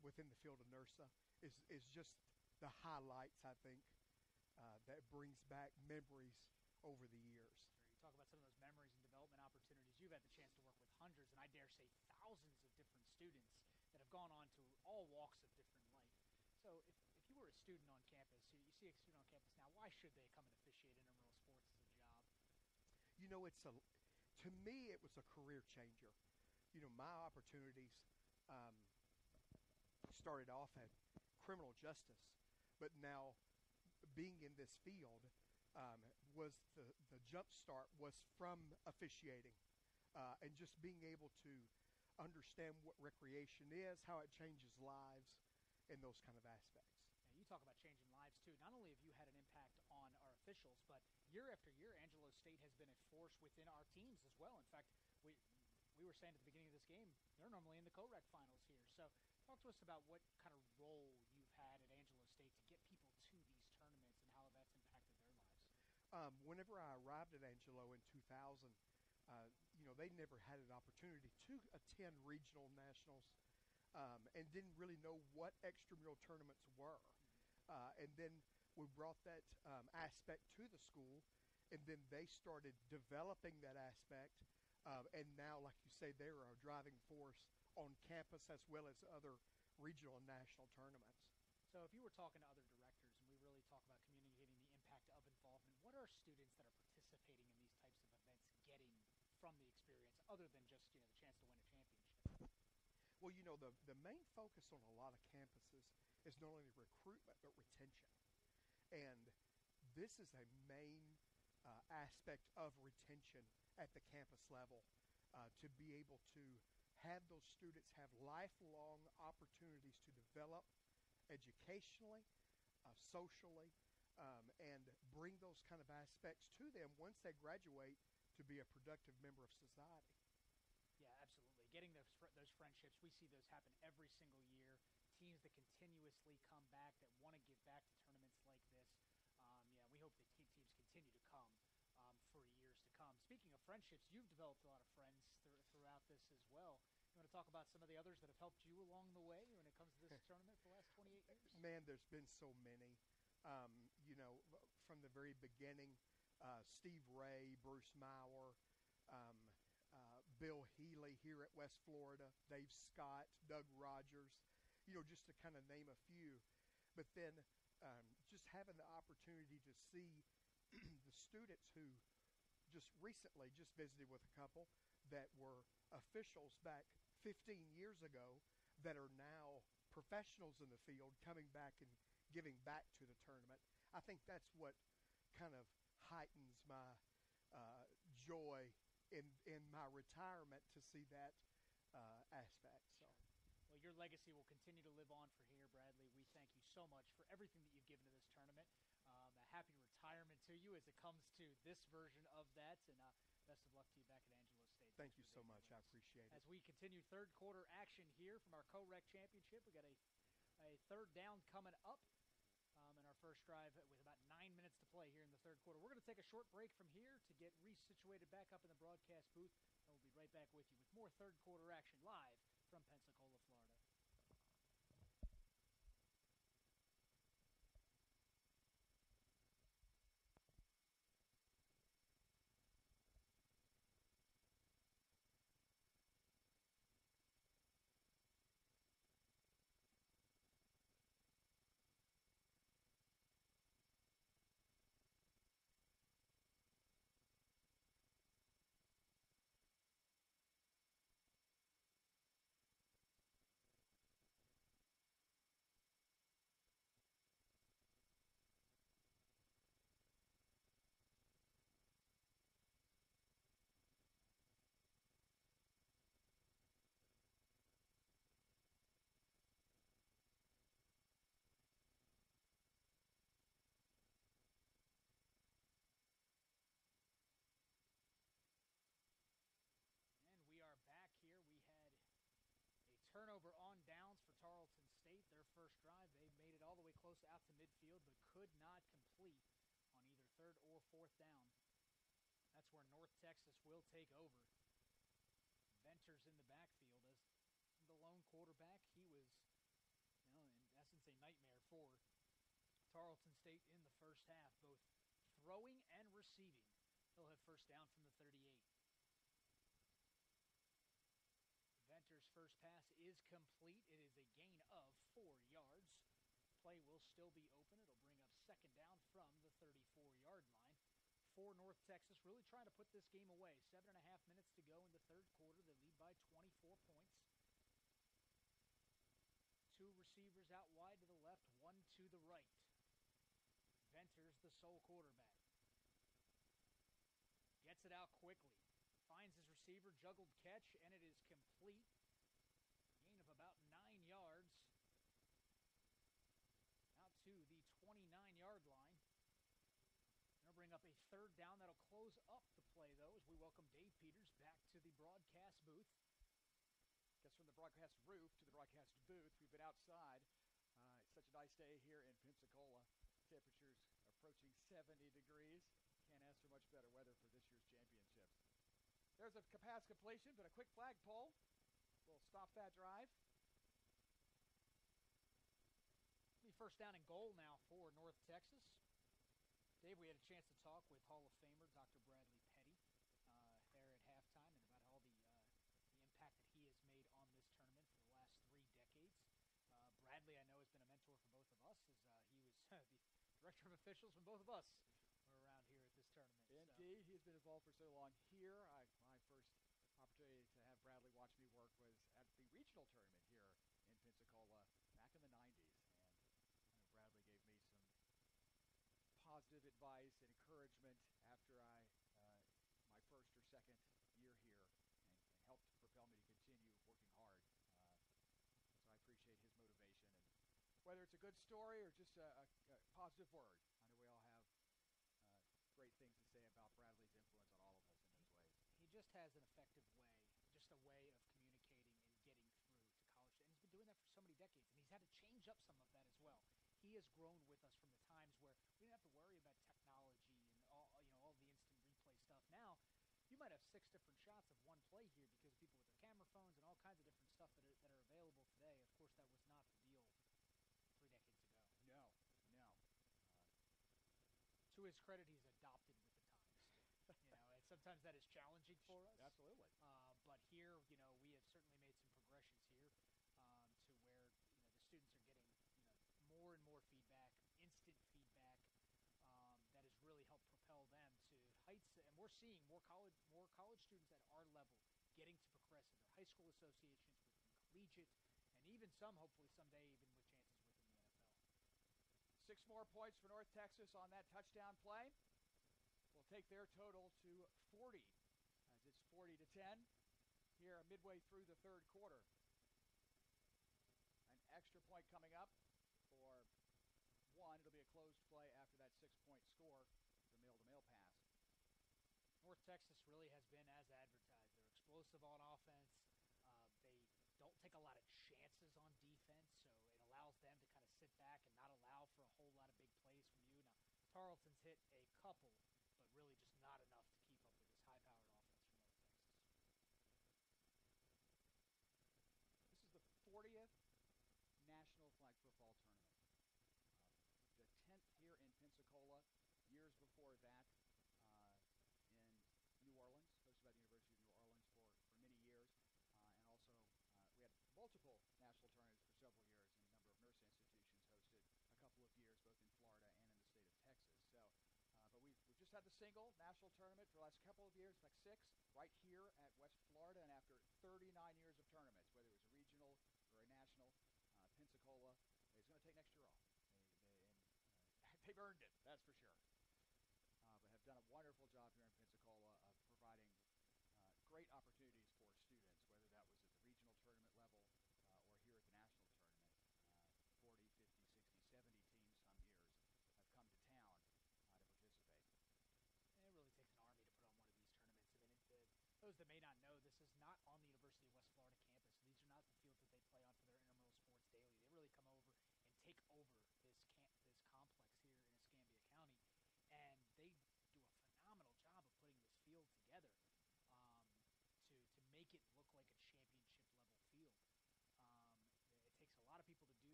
within the field of NIRSA is just the highlights, I think, that brings back memories over the years. Sure. You talk about some of those memories and development opportunities. You've had the chance to work with hundreds, and I dare say thousands of different students that have gone on to all walks of different life. So if you were a student on campus, you see a student on campus now, why should they come and officiate intramural sports as a job? To me, it was a career changer. My opportunities started off at criminal justice, but now being in this field was the jump start was from officiating and just being able to understand what recreation is, how it changes lives, and those kind of aspects. Now, you talk about changing lives too. Not only have you had an impact on our officials, but year after year, Angelo State has been a force within our teams as well. In fact, we were saying at the beginning of this game, they're normally in the co-rec finals here. So talk to us about what kind of role you've had at Angelo State to get people to these tournaments and how that's impacted their lives. Whenever I arrived at Angelo in 2000, they never had an opportunity to attend regional nationals and didn't really know what extramural tournaments were. And then we brought that aspect to the school, and then they started developing that aspect. And now, like you say, they're a driving force on campus as well as other regional and national tournaments. So if you were talking to other directors, and we really talk about communicating the impact of involvement, what are students that are participating in these types of events getting from the experience other than just the chance to win a championship? Well, the main focus on a lot of campuses is not only recruitment but retention. And this is a main aspect of retention at the campus level, to be able to have those students have lifelong opportunities to develop educationally, socially, and bring those kind of aspects to them once they graduate to be a productive member of society. Yeah, absolutely. Getting those friendships, we see those happen every single year. Teams that continuously come back, that want to give back to tournaments like this. We hope that teams continue to come for years to come. Speaking of friendships, you've developed a lot of friends throughout this as well. You want to talk about some of the others that have helped you along the way when it comes to this tournament for the last 28 years? Man, there's been so many. From the very beginning, Steve Ray, Bruce Maurer, Bill Healy here at West Florida, Dave Scott, Doug Rogers, just to kind of name a few. But then just having the opportunity to see the students who just recently just visited with a couple that were officials back 15 years ago that are now professionals in the field coming back and giving back to the tournament. I think that's what kind of heightens my joy in my retirement to see that aspect. So. Well, your legacy will continue to live on for here, Bradley. We thank you so much for everything that you've given to this tournament. A happy retirement to you as it comes to this version of that, and best of luck to you back at Angelo State. Thank you so much. I appreciate it. As we continue third quarter action here from our co-rec championship, we got a third down coming up in our first drive with about 9 minutes to play here in the third quarter. We're going to take a short break from here to get resituated back up in the broadcast booth, and we'll be right back with you with more third quarter action live from Pensacola, Florida. could not complete on either third or fourth down. That's where North Texas will take over. Venters in the backfield as the lone quarterback. He was, in essence, a nightmare for Tarleton State in the first half, both throwing and receiving. He'll have first down from the 38. Venters' first pass is complete. It is a gain of 4 yards. Play will still be open. It'll bring up second down from the 34-yard line for North Texas, really trying to put this game away. 7.5 minutes to go in the third quarter. They lead by 24 points. 2 receivers out wide to the left, 1 to the right. Venters, the sole quarterback. Gets it out quickly. Finds his receiver, juggled catch, and it is complete. Gain of about 9 yards. Out to the 29-yard line. It'll bring up a third down. That'll close up the play, though, as we welcome Dave Peters back to the broadcast booth. Guess from the broadcast roof to the broadcast booth. We've been outside. It's such a nice day here in Pensacola. Temperatures approaching 70 degrees. Can't ask for much better weather for this year's championships. There's a pass completion, but a quick flagpole will stop that drive. Be first down and goal now for North Texas. Dave, we had a chance to talk with Hall of Famer Dr. Bradley Petty there at halftime and about all the impact that he has made on this tournament for the last 3 decades. Bradley, I know, has been a mentor for both of us as he was the director of officials when both of us were around here at this tournament. Indeed, he's been involved for so long here. My first opportunity to have Bradley watch me work was at the regional tournament here in Pensacola back in the 90s. And I know Bradley gave me some positive advice and encouragement after my first or second year here and helped propel me to continue working hard. So I appreciate his motivation. And whether it's a good story or just a positive word, I know we all have great things to say about Bradley's influence on all of us in those ways. He just has an effective way, just a way of communicating and getting through to college. And he's been doing that for so many decades, and he's had to change up some of that as well. He has grown with us from the times where we didn't have to worry about technology and all the instant replay stuff. Now, you might have 6 different shots of one play here because of people with their camera phones and all kinds of different stuff that are available today. Of course, that was not the deal 3 decades ago. No. To his credit, he's adopted with the times. And sometimes that is challenging for us. Absolutely. But here, we have certainly made some progressions here to where the students are getting more and more feedback, instant feedback that has really helped propel them to heights. And we're seeing more college students at our level getting to progress in their high school associations, within collegiate, and even some, hopefully someday, even with chances within the NFL. 6 more points for North Texas on that touchdown play. We'll take their total to 40, as it's 40-10 here midway through the third quarter. An extra point coming up for 1. It'll be a closed play after that 6-point score, the male-to-male pass. North Texas really has been as advertised. They're explosive on offense. They don't take a lot of chances on defense, so it allows them to kind of sit back and not allow for a whole lot of big plays from you. Now, Tarleton's hit a couple, but really just not enough to keep up with this high-powered offense from North Texas. This is the 40th National Flag Football Tournament. The 10th here in Pensacola. Years before that in New Orleans, hosted by the University of New Orleans for many years. And also we had multiple national tournaments for several years, and a number of NIRSA institutions hosted a couple of years, both in Florida and in the state of Texas. So, but we've just had the single national tournament for the last couple of years, in fact 6, right here at West Florida. And after 39 years of tournaments, whether it was a regional or a national, Pensacola is going to take next year off. They've earned it, that's for sure. But have done a wonderful job here in Pensacola of providing great opportunities for students, whether that was at the regional tournament level or here at the national tournament. 40, 50, 60, 70 teams some years have come to town to participate. It really takes an army to put on one of these tournaments. I mean, those that may not know, this is not on the University of West Florida campus. These are not the fields that they play on for their intramural sports daily. They really come over and take over this complex here in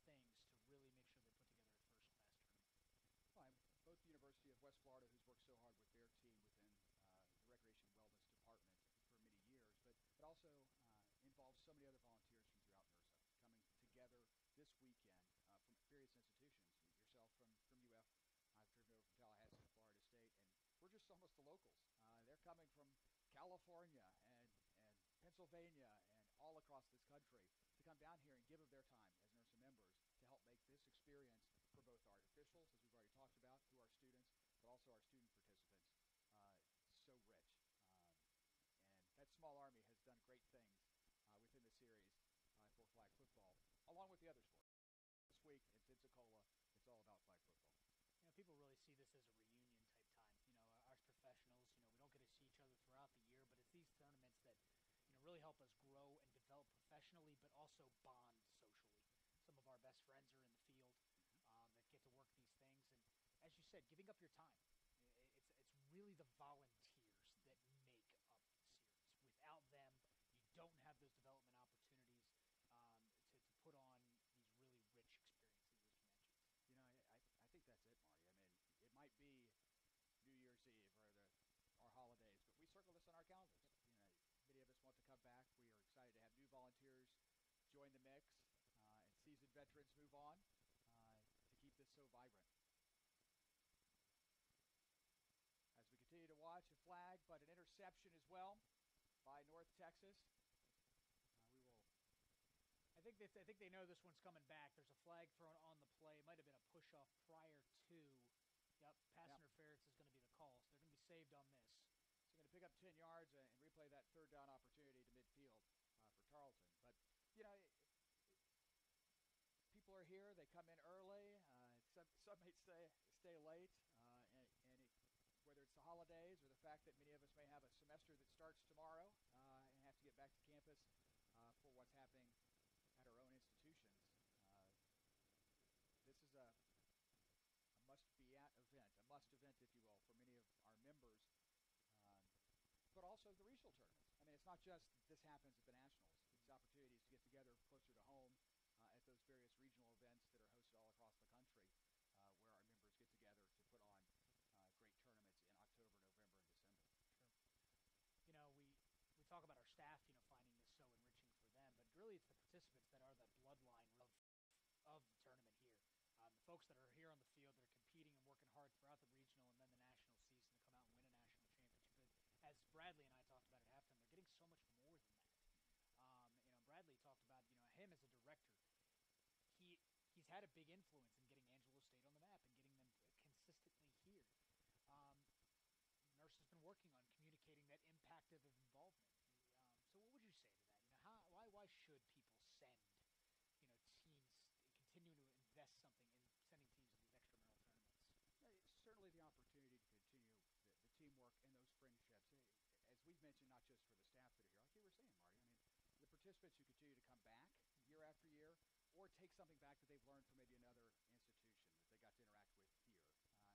things to really make sure they put together a first-class tournament. Well, both the University of West Florida, who's worked so hard with their team within the Recreation and Wellness Department for many years, but also involves so many other volunteers from throughout NIRSA coming together this weekend from various institutions. Yourself from UF, I've driven over from Tallahassee to Florida State, and we're just almost the locals. They're coming from California and Pennsylvania and all across this country to come down here and give of their time as NIRSA members to help make this experience for both our officials, as we've already talked about, through our students, but also our student participants, so rich. And that small army has done great things within the series for flag football, along with the other sports. This week in Pensacola, it's all about flag football. You know, people really see this as a reunion type time. You know, us professionals, you know, we don't get to see each other throughout the year, but it's these tournaments that, you know, really help us grow and develop professionally, but also bond socially. Some of our best friends are in the field that get to work these things, and as you said, giving up your time. It's really the volunteers that make up the series. Without them, you don't have those development opportunities to put on these really rich experiences, as you mentioned. You know, I think that's it, Marty. I mean, it might be New Year's Eve or our holidays, but we circle this on our calendars. You know, many of us want to come back. We are excited to have new volunteers join the mix and seasoned veterans move on to keep this so vibrant. As we continue to watch a flag, but an interception as well by North Texas. We will. I think they know this one's coming back. There's a flag thrown on the play. It might have been a push-off prior to. Yep, pass interference is going to be the call. So they're going to be saved on this. So they're going to pick up 10 yards and replay that third down opportunity to midfield for Tarleton. But, you know, people are here. They come in early. Some may stay late. Whether it's the holidays or the fact that many of us may have a semester that starts tomorrow and have to get back to campus for what's happening at our own institutions. This is a must-be-at event, a must event, if you will, for many of our members, but also the regional tournaments. I mean, it's not just this happens at the Nationals. It's opportunities to get together closer to home at those various regional events that are hosted all across the country where our members get together to put on great tournaments in October, November, and December. Sure. You know, we talk about our staff, you know, finding this so enriching for them, but really it's the participants that are the bloodline of the tournament here. The folks that are here on the field that are competing and working hard throughout the regional and then the national season to come out and win a national championship. But as Bradley and I talked about at halftime, they're getting so much more than that. You know, Bradley talked about, you know, him as a director. He's had a big influence in getting Angelo State on the map and getting them consistently here. NIRSA's been working on communicating that impact of involvement. So what would you say to that? You know, why should people send, you know, teams continue to invest something in sending teams to these extramural tournaments? It's certainly the opportunity to continue the teamwork and those friendships. As we've mentioned, not just for the staff that are here, like you were saying, Marty. I mean, the participants who continue to come back year after year, or take something back that they've learned from maybe another institution that they got to interact with here.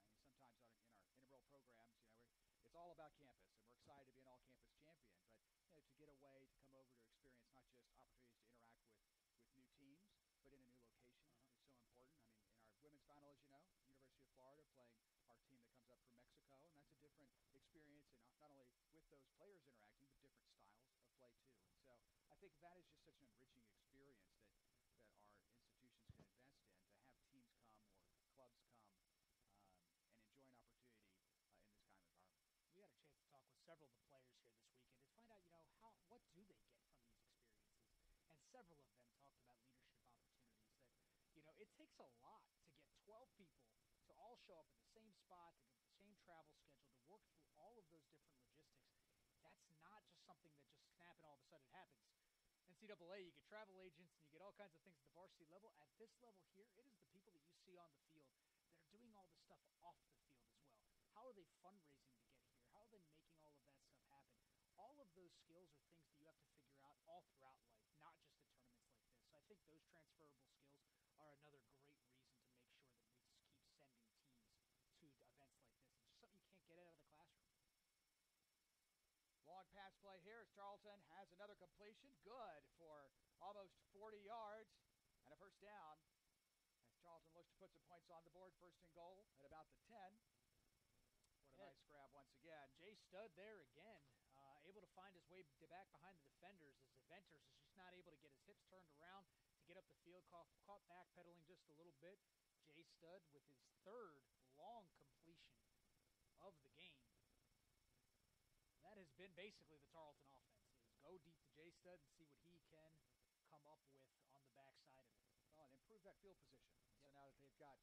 And sometimes in our intramural programs, you know, it's all about campus, and we're excited to be an all-campus champion. But you know, to get away, to come over to experience not just opportunities to interact with new teams, but in a new location is so important. I mean, in our women's final, as you know, University of Florida playing our team that comes up from Mexico, and that's a different experience, and not only with those players interacting, but different styles of play too. And so I think that is just such an enriching experience that our institutions can invest in, to have teams come or clubs come and enjoy an opportunity in this kind of environment. We had a chance to talk with several of the players here this weekend to find out, you know, what do they get from these experiences? And several of them talked about leadership opportunities that, you know, it takes a lot to get 12 people to all show up in the same spot, to get the same travel schedule, to work through all of those different logistics. That's not just something that just snap and all of a sudden happens. NCAA, you get travel agents and you get all kinds of things at the varsity level. At this level here, it is the people that you see on the field that are doing all the stuff off the field as well. How are they fundraising to get here? How are they making all of that stuff happen? All of those skills are things that you have to figure out all throughout life, not just at tournaments like this. So I think those transferable skills are another great reason to make sure that we just keep sending teams to events like this. It's just something you can't get out of the classroom. Long pass play here as Tarleton has another completion. Good for almost 40 yards and a first down. Tarleton looks to put some points on the board. First and goal at about the 10. What a nice grab once again. Jay Stud there again, able to find his way back behind the defenders as Venters is just not able to get his hips turned around to get up the field, caught backpedaling just a little bit. Jay Stud with his third long completion of the game. That has been basically the Tarleton offense, is go deep to Jay Stud and see what he can come up with on the backside of it. Well, and improve that field position. Yep. So now that they've got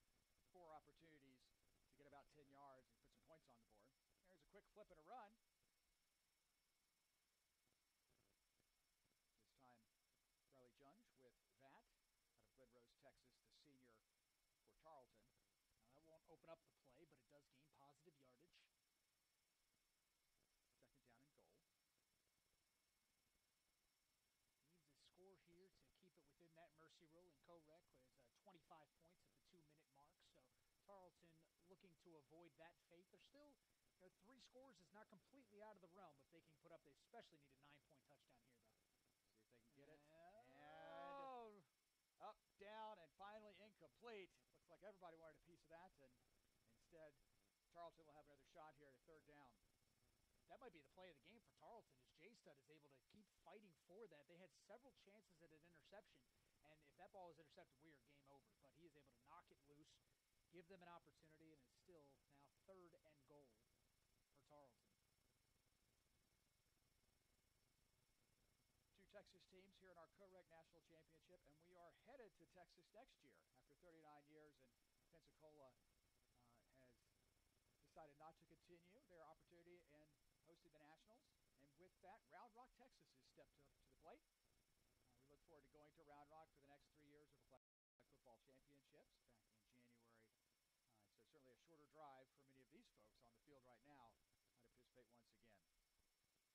4 opportunities to get about 10 yards and put some points on the board. There's a quick flip and a run. This time, Riley Junge with that out of Glen Rose, Texas, the senior for Tarleton. Now, that won't open up the play, but it does gain positive yardage. Second down and goal. Needs a score here to keep it within that mercy rule, and Korek is 25 points at the 2-minute mark. So Tarleton looking to avoid that fate. They're still, 3 scores is not completely out of the realm if they can put up. They especially need a 9-point touchdown here, though. See if they can get it. And up, down, and finally incomplete. Looks like everybody wanted a piece of that, and instead Tarleton will have another shot here at 3rd down. That might be the play of the game for Tarleton, as Jay Stud is able to keep fighting for that. They had several chances at an interception, and if that ball is intercepted, we are game over. But he is able to knock it loose, give them an opportunity, and it's still now 3rd and goal for Tarleton. 2 Texas teams here in our co-rec national championship, and we are headed to Texas next year. After 39 years, and Pensacola has decided not to continue their opportunity and hosted the Nationals, and with that, Round Rock, Texas has stepped up to the plate. We look forward to going to Round Rock for the next 3 years of the flag football championships back in January. So certainly a shorter drive for many of these folks on the field right now to participate once again.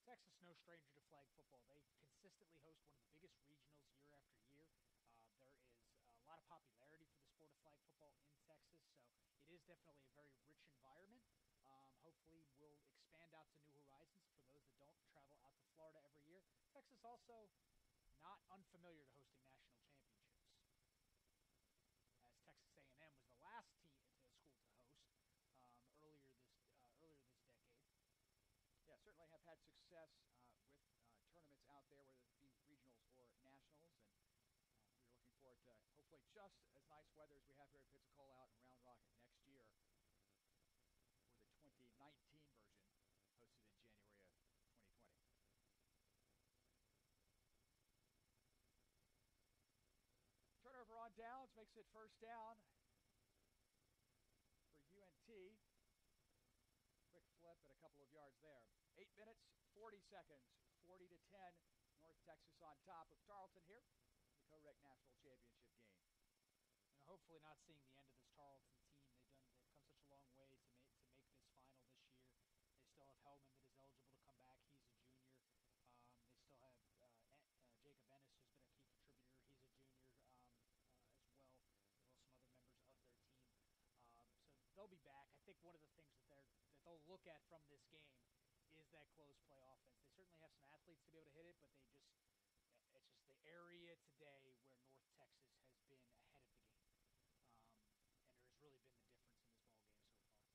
Texas, no stranger to flag football. They consistently host one of the biggest regionals year after year. There is a lot of popularity for the sport of flag football in Texas, so it is definitely a very rich environment. Hopefully we'll expand out to new horizons for those that don't travel out to Florida every year. Texas also not unfamiliar to hosting national championships, as Texas A&M was the last school to host earlier this decade. Yeah, certainly have had success with tournaments out there, whether it be regionals or nationals, and we're looking forward to hopefully just as nice weather as we have here at Pensacola out in Round Rock next year for the 2019 version, hosted in January of 2020. Turnover on downs makes it 1st down for UNT. Quick flip and a couple of yards there. 8 minutes, 40 seconds, 40-10. North Texas on top of Tarleton here in the co-rec national championship game. And hopefully not seeing the end of this Tarleton team. They've come such a long way to make this final this year. They still have Hellman that is eligible to come back. He's a junior. They still have Jacob Ennis, who's been a key contributor. He's a junior as well, as well as some other members of their team. So they'll be back. I think one of the things that they'll look at from this game is that close play offense. They certainly have some athletes to be able to hit it, but it's just the area today where North Texas has been ahead of the game. And there has really been the difference in this ball game so far.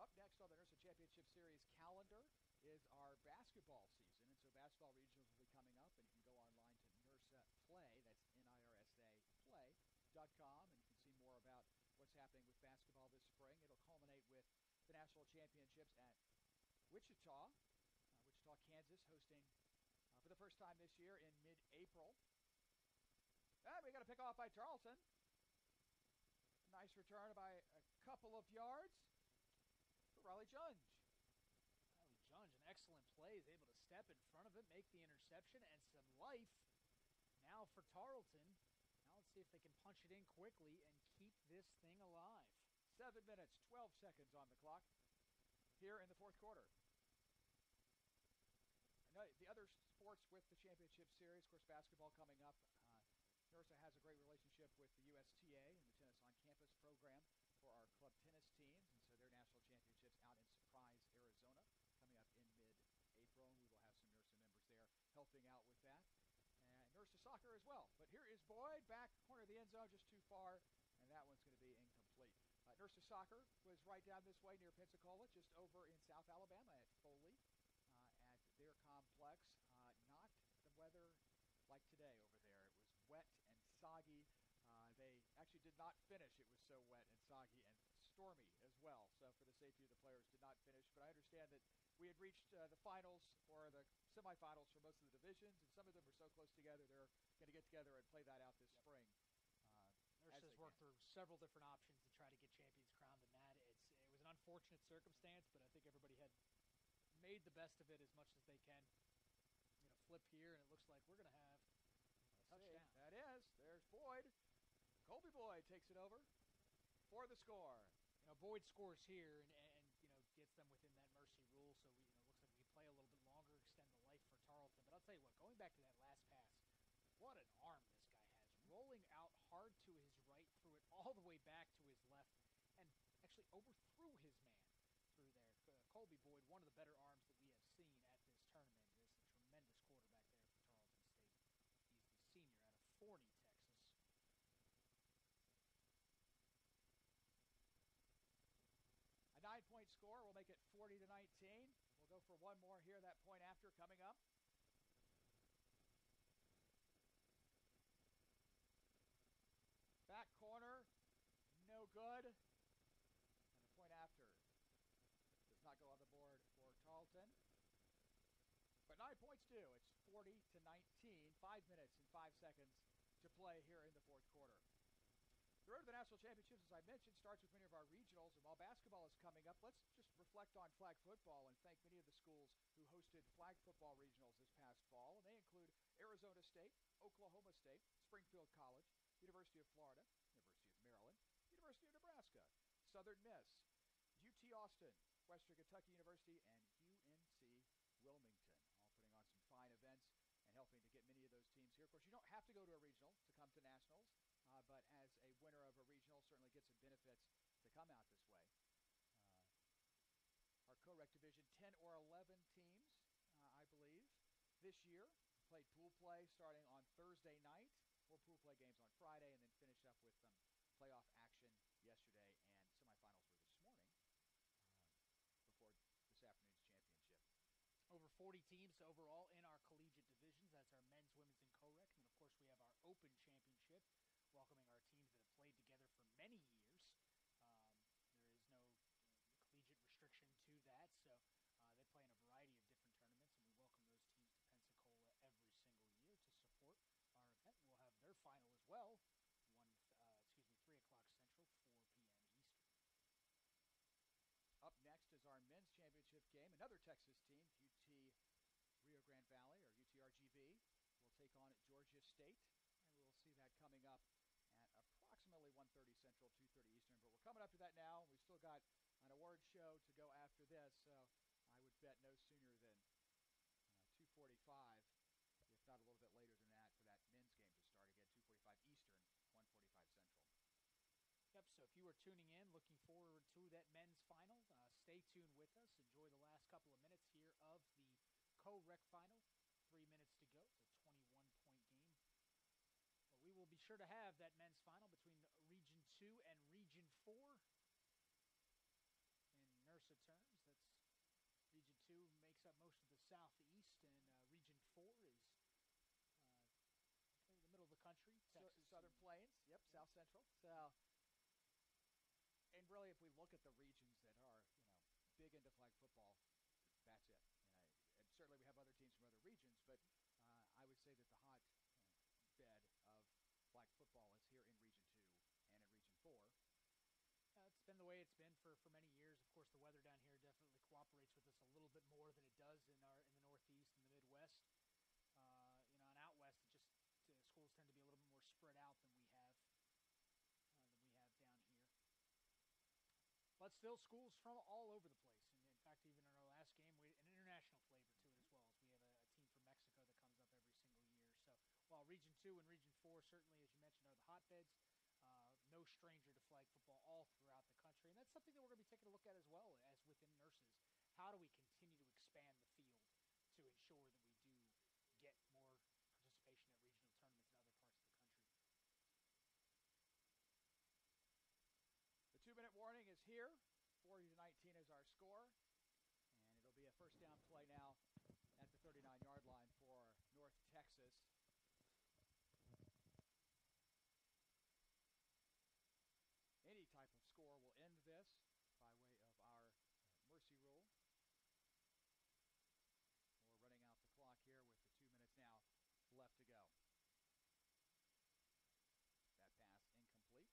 Up next on the NIRSA Championship Series calendar is our basketball season, and so basketball regionals will be coming up, and you can go online to NIRSA Play, that's NIRSA Play.com, and you can see more about what's happening with basketball this spring. It'll culminate with the national championships at Wichita, Kansas, hosting for the first time this year in mid-April. We got a pick off by Tarleton. Nice return by a couple of yards for Riley Junge. Riley Junge, an excellent play, is able to step in front of it, make the interception, and some life now for Tarleton. Now let's see if they can punch it in quickly and keep this thing alive. 7 minutes, 12 seconds on the clock here in the 4th quarter. The other sports with the championship series, of course, basketball coming up. NIRSA has a great relationship with the USTA and the Tennis on Campus program for our club tennis teams, and so their national championships out in Surprise, Arizona, coming up in mid-April. We will have some NIRSA members there helping out with that. And NIRSA soccer as well. But here is Boyd, back corner of the end zone, just too far, and that one's going to be incomplete. NIRSA soccer was right down this way near Pensacola, just over in South Alabama at Foley at their complex. Not the weather like today over there. It was wet and soggy. They actually did not finish. It was so wet and soggy and stormy as well. So for the safety of the players, did not finish. But I understand that we had reached the finals or the semifinals for most of the divisions, and some of them are so close together they're going to get together and play that out this spring. NIRSA's worked through several different options to try to get champions crowned in that. It was an unfortunate circumstance, but I think everybody had made the best of it as much as they can. I'm going to flip here, and it looks like we're going to have a touchdown. That is. There's Boyd. Colby Boyd takes it over for the score. Boyd scores here and gets them within that mercy rule, so it looks like we play a little bit longer, extend the life for Tarleton. But I'll tell you what, going back to that last pass, what an arm this guy has. Rolling out hard to his right, threw it all the way back to his left, and actually overthrew his man through there. Colby Boyd, one of the better arms that we have seen at this tournament, is a tremendous quarterback there for Tarleton State. He's the senior out of Forney, Texas. A 9-point score will make it 40-19. We'll go for one more here, that point after coming up. Back corner, no good. And the point after does not go on the board for Tarleton. But 9 points do. It's 40-19. 5 minutes and 5 seconds to play here in the fourth quarter. The road to the national championships, as I mentioned, starts with many of our regionals. And while basketball is coming up, let's just reflect on flag football and thank many of the schools who hosted flag football regionals this past fall. And they include Arizona State, Oklahoma State, Springfield College, University of Florida, University of Maryland, University of Nebraska, Southern Miss, UT Austin, Western Kentucky University, and UNC Wilmington, all putting on some fine events and helping to get many of those teams here. Of course, you don't have to go to a regional to come to nationals, but as a winner of a regional, certainly gets some benefits to come out this way. Our co-rec division, 10 or 11 teams, I believe, this year. Played pool play starting on Thursday night, 4 pool play games on Friday, and then finished up with some playoff action yesterday, and semifinals were this morning before this afternoon's championship. Over 40 teams overall in our collegiate divisions. That's our men's, women's, and co-rec. And, of course, we have our open championship, welcoming our teams that have played together for many years. There is no collegiate restriction to that, so they play in a variety of different tournaments, and we welcome those teams to Pensacola every single year to support our event. We'll have their final as well, 3 o'clock Central, 4 p.m. Eastern. Up next is our men's championship game. Another Texas team, UT Rio Grande Valley, or UTRGV, will take on Georgia State, and we'll see that coming up at approximately 1:30 Central, 2:30 Eastern. But we're coming up to that now. We've still got an award show to go after this, so I would bet no sooner than 2:45, if not a little bit later than that, for that men's game to start again, 2:45 Eastern, 1:45 Central. Yep, so if you are tuning in, looking forward to that men's final, stay tuned with us. Enjoy the last couple of minutes here of the co-rec final. 3 minutes to go. It's a 21-point game. But we will be sure to have that men's final between Region 2 and Region 4. In NIRSA terms, that's Region 2 makes up most of the southeast, and Region 4 is the middle of the country, Texas. Southern Plains, yep, South Central. So, and really, if we look at the regions that are, big into flag football, that's it. And certainly we have other teams from other regions, but I would say that the hot bed of flag football is here in Region 2 and in Region 4. It's been the way it's been for many years. Of course, the weather down here definitely cooperates with us a little bit more than it does in the Northeast and the Midwest. And out west, schools tend to be a little bit more spread out than we have down here. But still, schools from all over the place. And in fact, even in our last game, we had an international flavor to it as well, as we have a team from Mexico that comes up every single year. So while Region 2 and Region 4 certainly, as you mentioned, are the hotbeds, no stranger to flag football all throughout the country. And that's something that we're going to be taking a look at as well as within NIRSA's. How do we continue to expand the field to ensure that we do get more participation at regional tournaments score, and it'll be a first down play now at the 39-yard line for North Texas. Any type of score will end this by way of our mercy rule. We're running out the clock here with the 2 minutes now left to go. That pass incomplete.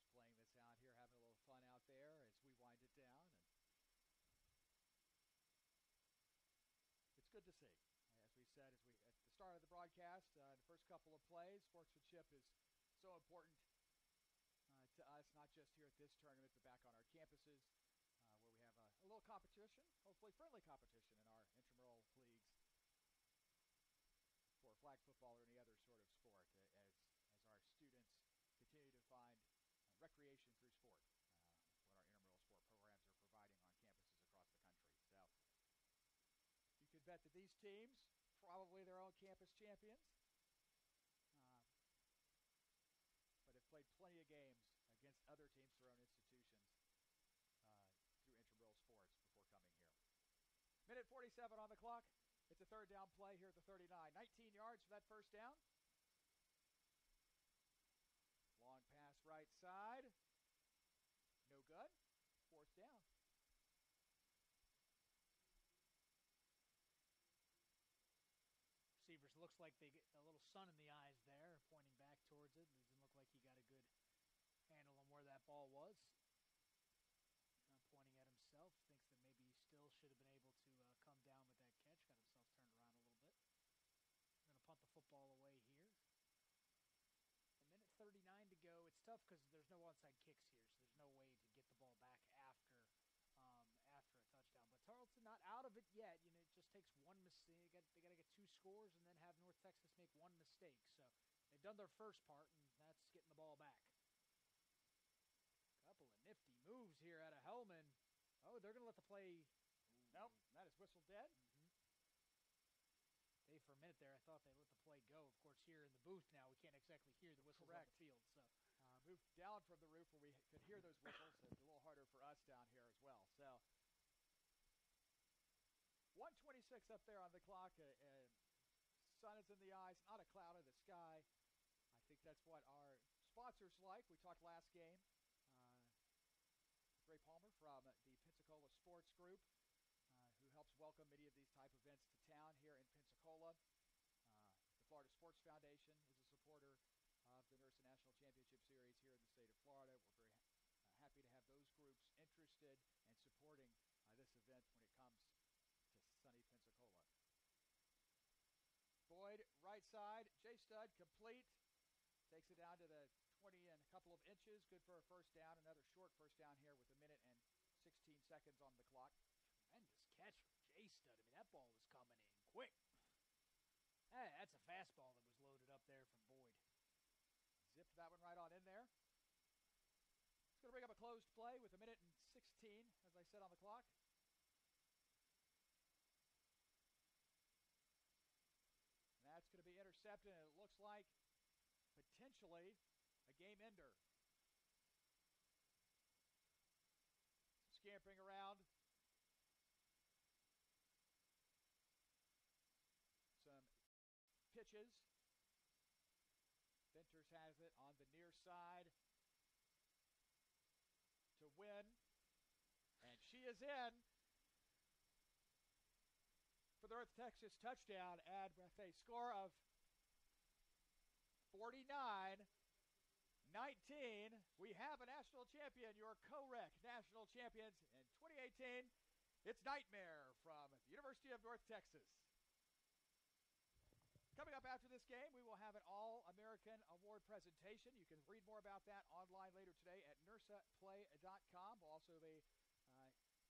The team's playing this out here, having a little fun out there as we wind it down. And it's good to see. As we said at the start of the broadcast, the first couple of plays, sportsmanship is so important to us, not just here at this tournament, but back on our campuses where we have a little competition, hopefully friendly competition in our intramural leagues for flag football or any other sort of sport as our students continue to find recreation through sport, what our intramural sport programs are providing on campuses across the country. So you could bet that these teams, probably their own campus champions, but have played plenty of games against other teams, their own institutions, through intramural sports before coming here. Minute 47 on the clock. It's a third down play here at the 39. 19 yards for that first down. Long pass right side. No good. Fourth down. Receivers looks like they get a little sun in the eyes there, pointing back towards it. It doesn't look like he got a good handle on where that ball was. Pointing at himself, thinks that maybe he still should have been able to come down with that catch. Got himself turned around a little bit. We're going to punt the football away here. A minute 39 to go. It's tough because there's no onside kicks here, so there's no way to get the ball back after a touchdown. But Tarleton not out of it yet. You know, it just takes one mistake. They got to get 2 scores and then have North Texas make one mistake. So they've done their first part, and that's getting the ball back. Couple of nifty moves here out of Hellman. Oh, they're going to let the play. Nope, that is whistle dead. Mm-hmm. Dave, for a minute there, I thought they let the play go. Of course, here in the booth now, we can't exactly hear the whistles on the field. So moved down from the roof where we could hear those whistles. It's a little harder for us down here as well. So 1:26 up there on the clock. Sun is in the eyes, not a cloud in the sky. I think that's what our sponsors like. We talked last game. Ray Palmer from the Pensacola Sports Group, who helps welcome many of these type events to town here in Pensacola. The Florida Sports Foundation is a supporter of the NIRSA National Championship Series here in the state of Florida. We're very happy to have those groups interested and supporting this event when it comes to sunny Pensacola. Boyd, right side, J-Stud, complete. Takes it down to the 20 and a couple of inches. Good for a first down. Another short first down here with a minute and 16 seconds on the clock. Tremendous catch from J-Stud. I mean, that ball was coming in quick. Hey, that's a fastball that was loaded up there from Boyd. Zipped that one right on in there. It's going to bring up a closed play with a minute and 16, as I said, on the clock. And that's going to be intercepted, and it looks like potentially a game ender. Scampering around. Some pitches. Venters has it on the near side to win. And she is in for the North Texas touchdown, and with a score of 49-19, we have a national champion, your co-rec national champions in 2018. It's Nightmare from the University of North Texas. Coming up after this game, we will have an All-American Award presentation. You can read more about that online later today at NIRSAplay.com. We'll also be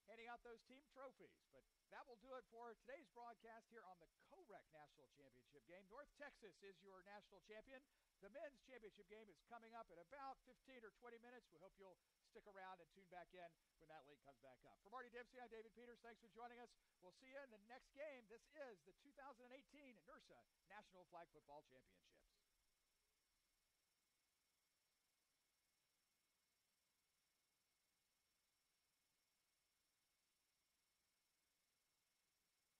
handing out those team trophies. But that will do it for today's broadcast here on the co-rec national championship game. North Texas is your national champion. The men's championship game is coming up in about 15 or 20 minutes. We hope you'll stick around and tune back in when that link comes back up. For Marty Dempsey, I'm David Peters. Thanks for joining us. We'll see you in the next game. This is the 2018 NIRSA National Flag Football Championships.